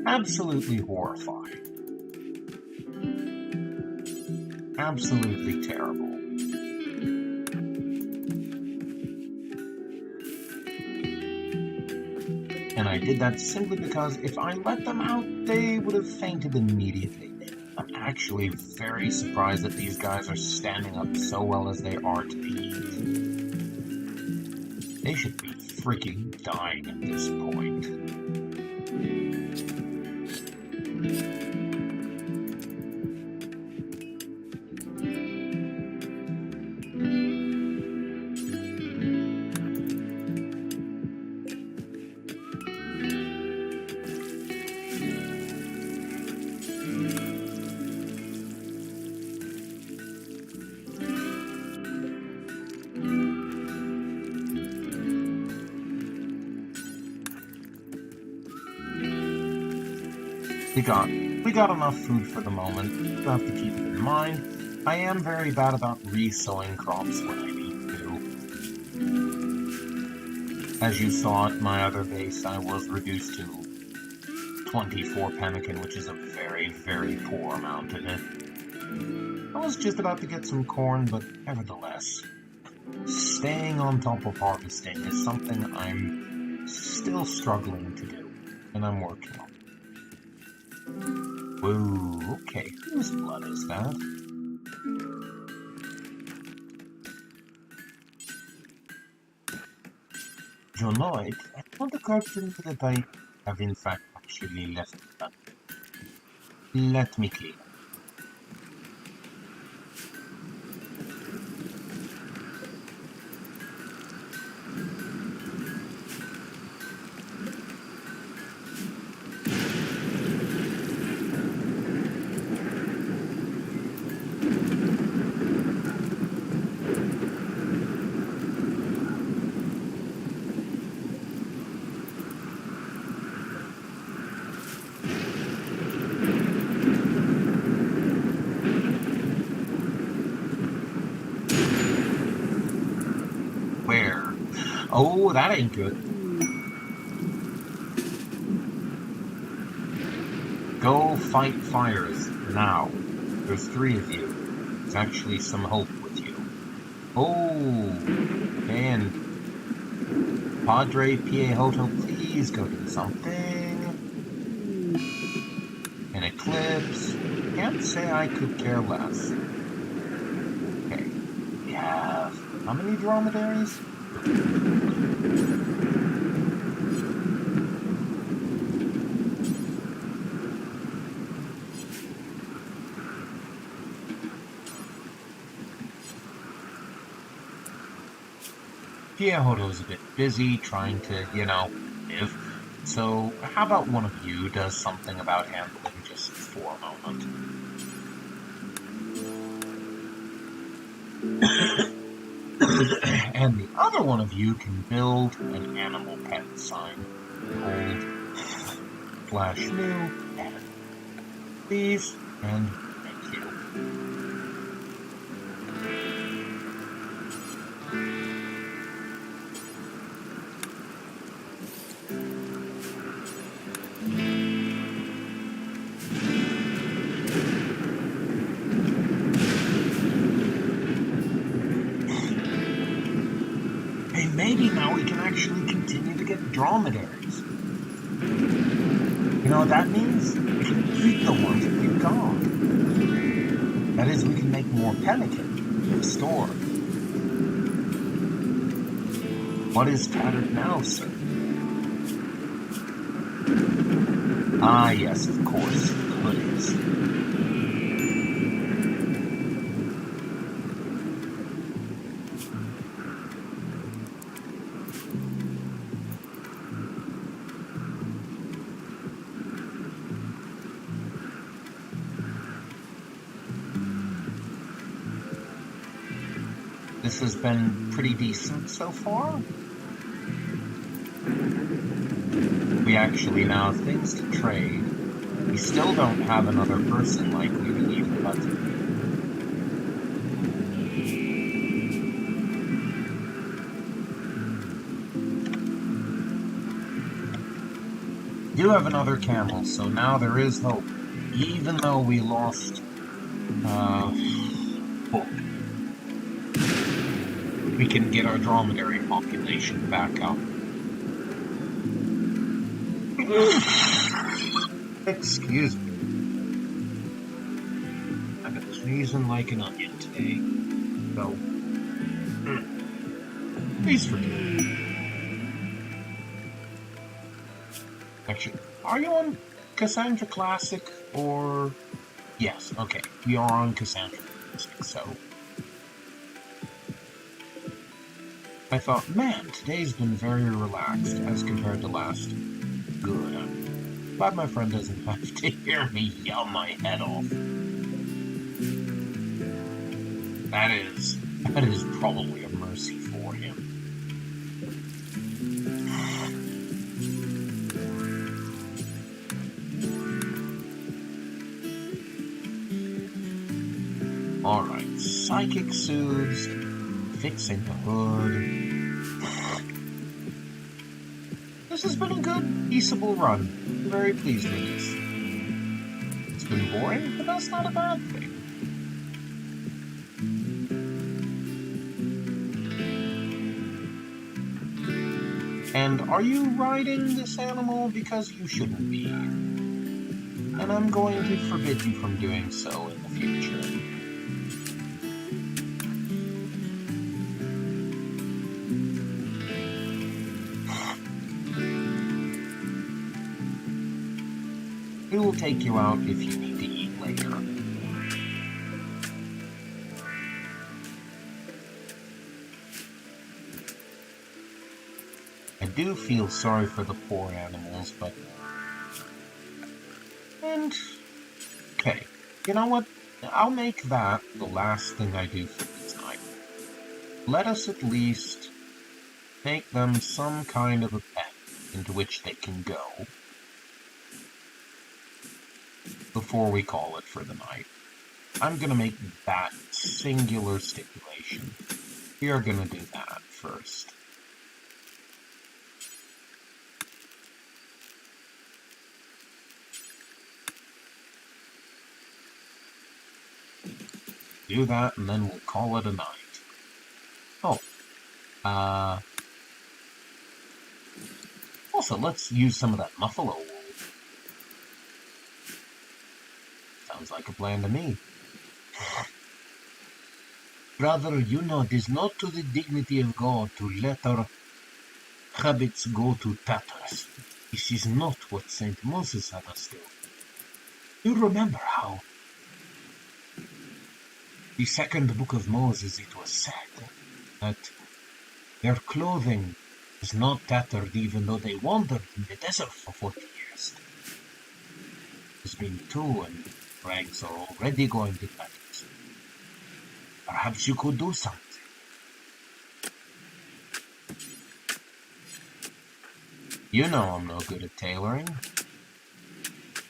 Absolutely horrifying. Absolutely terrible. And I did that simply because if I let them out, they would have fainted immediately. I'm actually very surprised that these guys are standing up so well as they are to the heat. They should be freaking dying at this point. We got enough food for the moment. You have to keep it in mind. I am very bad about re-sowing crops when I need to. As you saw at my other base, I was reduced to 24 pemmican, which is a very, very poor amount in it. I was just about to get some corn, but nevertheless, staying on top of harvesting is something I'm still struggling to do, and I'm working on. Whoa, okay, whose blood is that? John Lloyd, I want to question that I have in fact actually left that. Let me clean. Where? Oh, that ain't good. Go fight fires, now. There's 3 of you. There's actually some hope with you. Oh, man. Padre Piehoto, please go do something. An eclipse. Can't say I could care less. Okay, we have... how many dromedaries? Piehoto's a bit busy trying to, live. So, how about one of you does something about handling just for a moment? And the other one of you can build an animal pet sign. Old / new and please and thank you. Hey, maybe now we can actually continue to get dromedaries. You know what that means? We can eat the ones that we've got. That is, we can make more pemmican to store. What is tattered now, sir? Ah, yes, of course, hoodies. This has been pretty decent so far. We actually now have things to trade. We still don't have another person likely to leave the hut. We do have another camel, so now there is hope. Even though we lost Hook, we can get our dromedary population back up. Excuse me. I've been sneezing like an onion today, so please forgive me. Actually, are you on Cassandra Classic or... Yes, okay, we are on Cassandra Classic, so... I thought, man, today's been very relaxed as compared to last. Good. I'm glad my friend doesn't have to hear me yell my head off. That is probably a mercy for him. Alright, psychic soothes, fixing the hood. This has been a good, peaceable run. I'm very pleased with this. It's been boring, but that's not a bad thing. And are you riding this animal because you shouldn't be? And I'm going to forbid you from doing so in the future. We will take you out if you need to eat later. I do feel sorry for the poor animals, but... And... Okay, you know what? I'll make that the last thing I do for this night. Let us at least make them some kind of a pet into which they can go before we call it for the night. I'm gonna make that singular stipulation. We are gonna do that first. Do that, and then we'll call it a night. Oh. Also, let's use some of that buffalo wool. Sounds like a plan to me. Brother, you know it is not to the dignity of God to let our habits go to tatters. This is not what Saint Moses had us do. You remember how the second book of Moses, it was said that their clothing was not tattered even though they wandered in the desert for 40 years. It's been 2 and rags are already going to tatters. Perhaps you could do something. You know I'm no good at tailoring.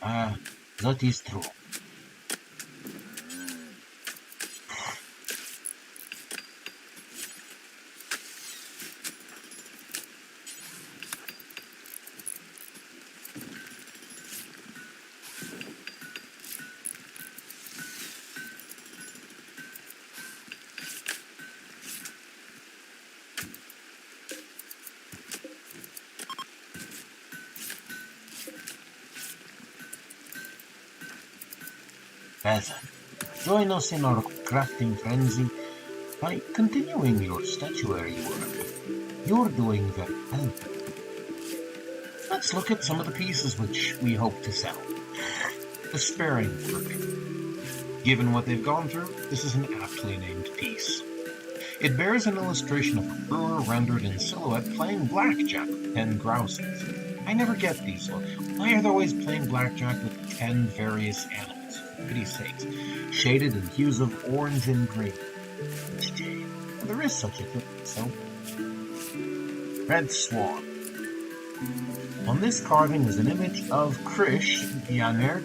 That is true. Peasant, join us in our crafting frenzy by continuing your statuary work. You're doing very well. Let's look at some of the pieces which we hope to sell. The Sparing Crook. Given what they've gone through, this is an aptly named piece. It bears an illustration of a brewer rendered in silhouette playing blackjack with 10 grouses. I never get these. Why are they always playing blackjack with 10 various animals? For pity's sakes. Shaded in hues of orange and green. Well, there is such a thing, so... Red Swan. On this carving is an image of Krish, the inert,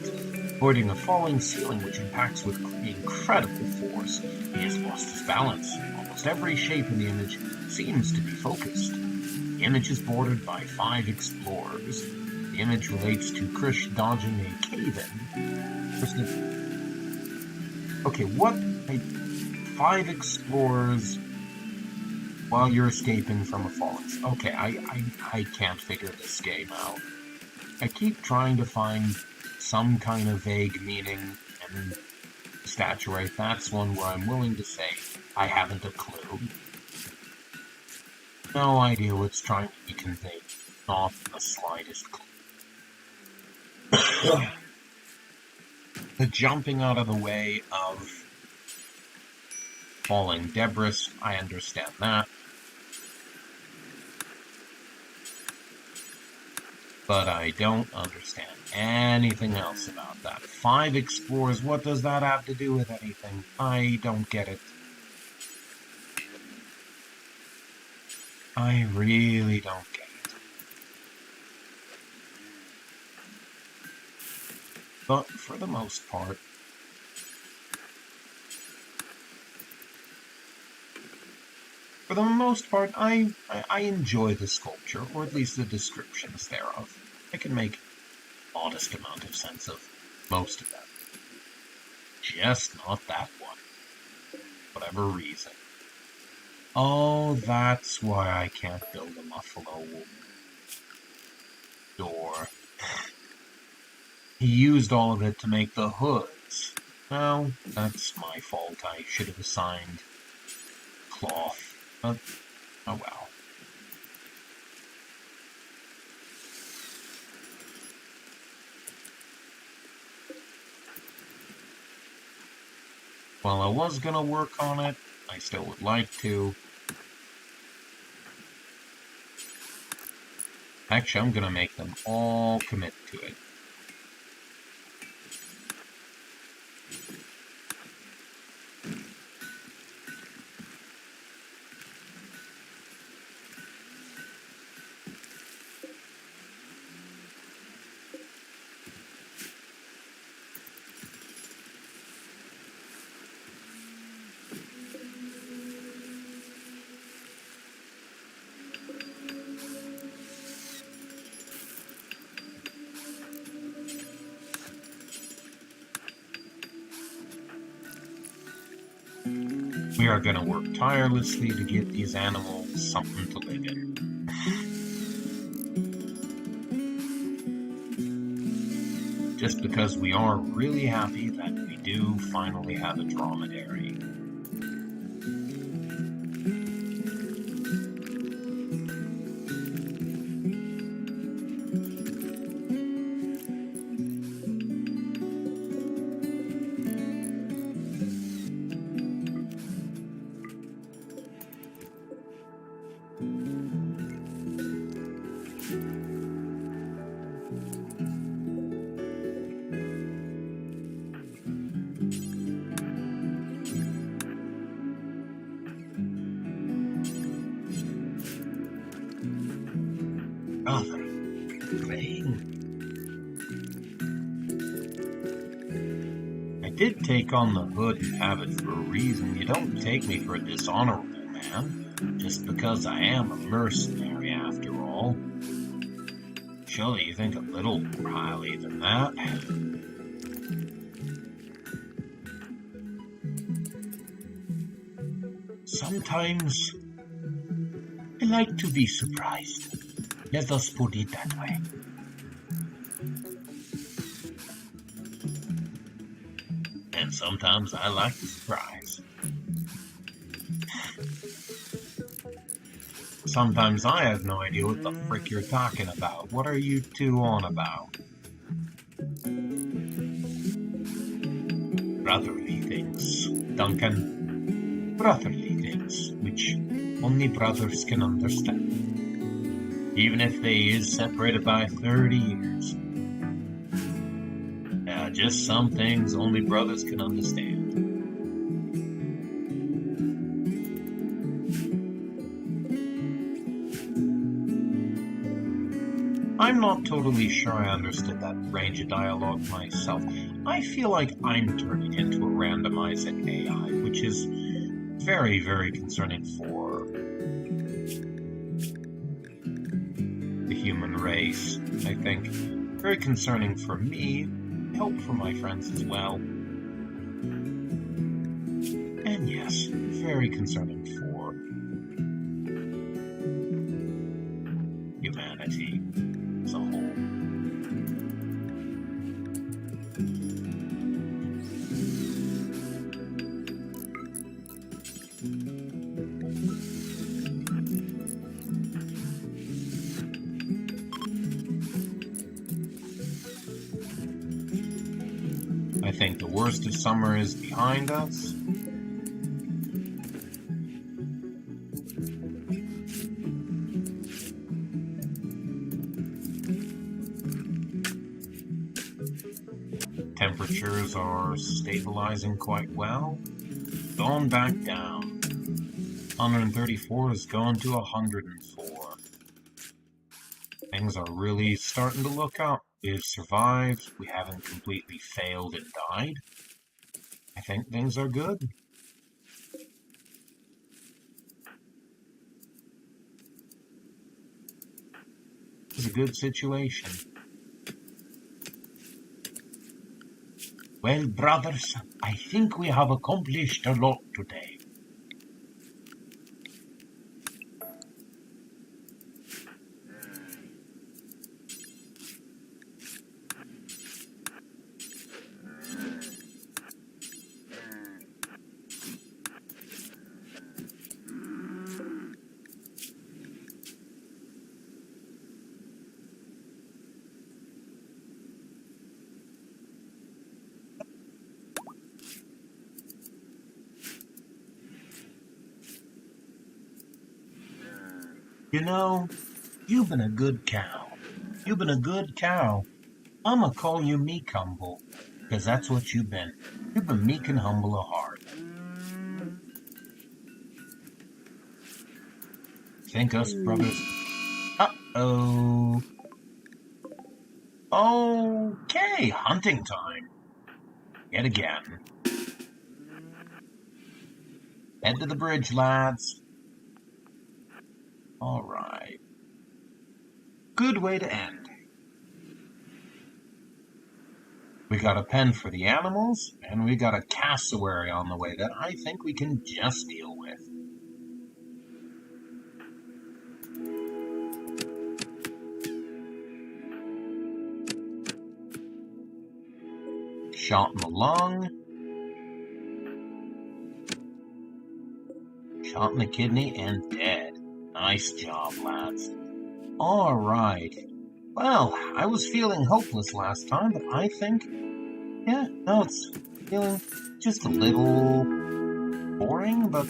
avoiding a falling ceiling which impacts with incredible force. He has lost his balance. Almost every shape in the image seems to be focused. The image is bordered by 5 explorers. The image relates to Krish dodging a cave-in. Okay, what? 5 explorers while you're escaping from a falling. Okay, I can't figure this game out. I keep trying to find some kind of vague meaning and statuary. That's one where I'm willing to say I haven't a clue. No idea what's trying to be conveyed. Not the slightest clue. The jumping out of the way of falling debris, I understand that. But I don't understand anything else about that. 5 explorers, what does that have to do with anything? I don't get it. I really don't get it. But for the most part, I enjoy the sculpture, or at least the descriptions thereof. I can make modest amount of sense of most of them. Just not that one. Whatever reason. Oh, that's why I can't build a buffalo door. He used all of it to make the hoods. Well, that's my fault. I should have assigned cloth. But, oh well. While I was gonna work on it, I still would like to. Actually, I'm gonna make them all commit to it. We are going to work tirelessly to get these animals something to live in. Just because we are really happy that we do finally have a dromedary. I did take on the hood and have it for a reason. You don't take me for a dishonorable man, just because I am a mercenary after all. Surely you think a little more highly than that. Sometimes I like to be surprised. Let us put it that way. And sometimes I like the surprise. Sometimes I have no idea what the frick you're talking about. What are you two on about? Brotherly things, Duncan. Brotherly things, which only brothers can understand. Even if they is separated by 30 years. Just some things only brothers can understand. I'm not totally sure I understood that range of dialogue myself. I feel like I'm turning into a randomizing AI, which is very, very concerning for the human race, I think. Very concerning for me, I hope for my friends as well. And yes, very concerning for humanity as a whole. I think the worst of summer is behind us. Temperatures are stabilizing quite well. Gone back down. 134 has gone to 104. Things are really starting to look up. We've survived. We haven't completely failed and died. I think things are good. It's a good situation. Well, brothers, I think we have accomplished a lot today. You know, you've been a good cow. You've been a good cow. I'ma call you meek humble, 'cause that's what you've been. You've been meek and humble of heart. Think us brothers. Uh-oh. Okay, hunting time. Yet again. Head to the bridge, lads. Alright. Good way to end. We got a pen for the animals, and we got a cassowary on the way that I think we can just deal with. Shot in the lung. Shot in the kidney and dead. Nice job, lads. Alright. Well, I was feeling hopeless last time, but I think, yeah, no, it's feeling just a little boring, but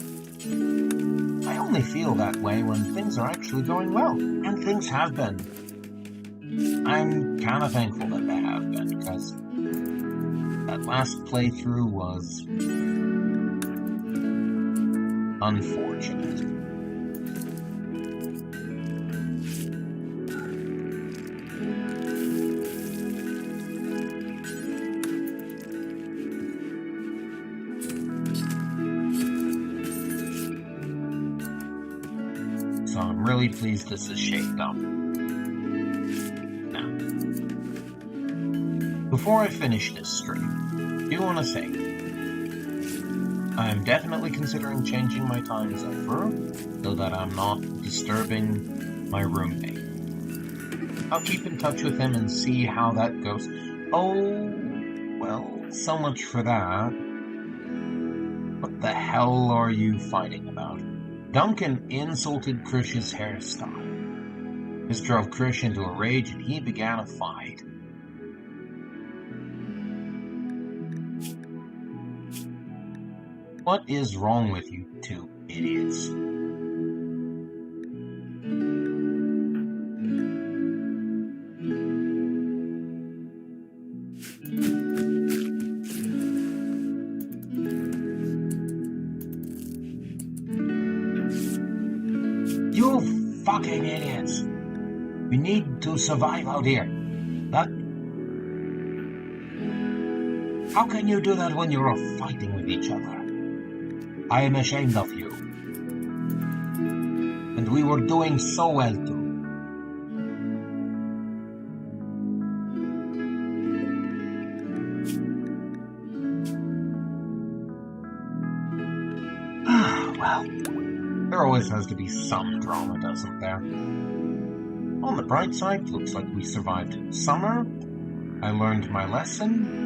I only feel that way when things are actually going well, and things have been. I'm kind of thankful that they have been, because that last playthrough was unfortunate. So I'm really pleased this is shaped up. Now, before I finish this stream, I do want to say, I'm definitely considering changing my times over so that I'm not disturbing my roommate. I'll keep in touch with him and see how that goes. Oh, well, so much for that. What the hell are you fighting about? Duncan insulted Krish's hairstyle. This drove Krish into a rage and he began a fight. What is wrong with you two idiots? You fucking idiots! We need to survive out here. That... How can you do that when you're all fighting with each other? I am ashamed of you. And we were doing so well too. Well, there always has to be some drama, doesn't there? On the bright side, looks like we survived summer. I learned my lesson.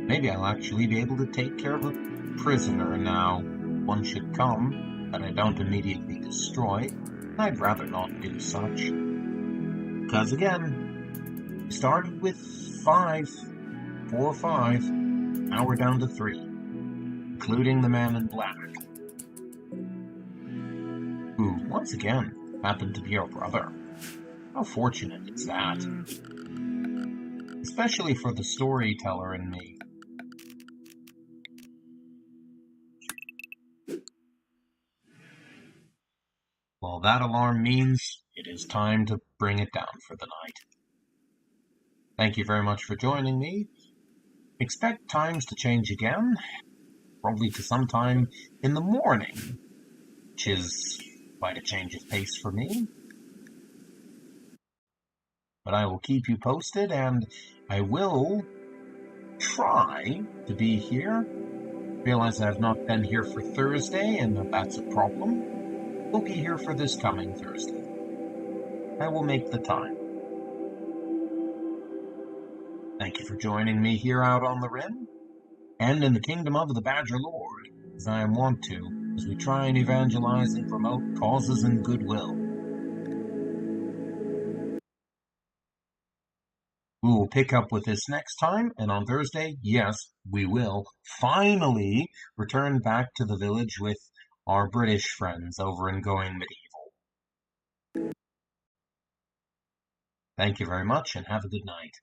Maybe I'll actually be able to take care of a prisoner now. One should come that I don't immediately destroy. I'd rather not do such. Because again, we started with 4 or 5. Now we're down to 3, including the man in black, who, once again, happened to be our brother. How fortunate is that? Especially for the storyteller in me. Well, that alarm means it is time to bring it down for the night. Thank you very much for joining me. Expect times to change again, probably to sometime in the morning, which is quite a change of pace for me. But I will keep you posted, and I will try to be here. Realize I have not been here for Thursday, and that's a problem. We'll be here for this coming Thursday. I will make the time. Thank you for joining me here out on the Rim, and in the Kingdom of the Badger Lord, as I am wont to, as we try and evangelize and promote causes and goodwill. We will pick up with this next time, and on Thursday, yes, we will finally return back to the village with our British friends over in Going Medieval. Thank you very much, and have a good night.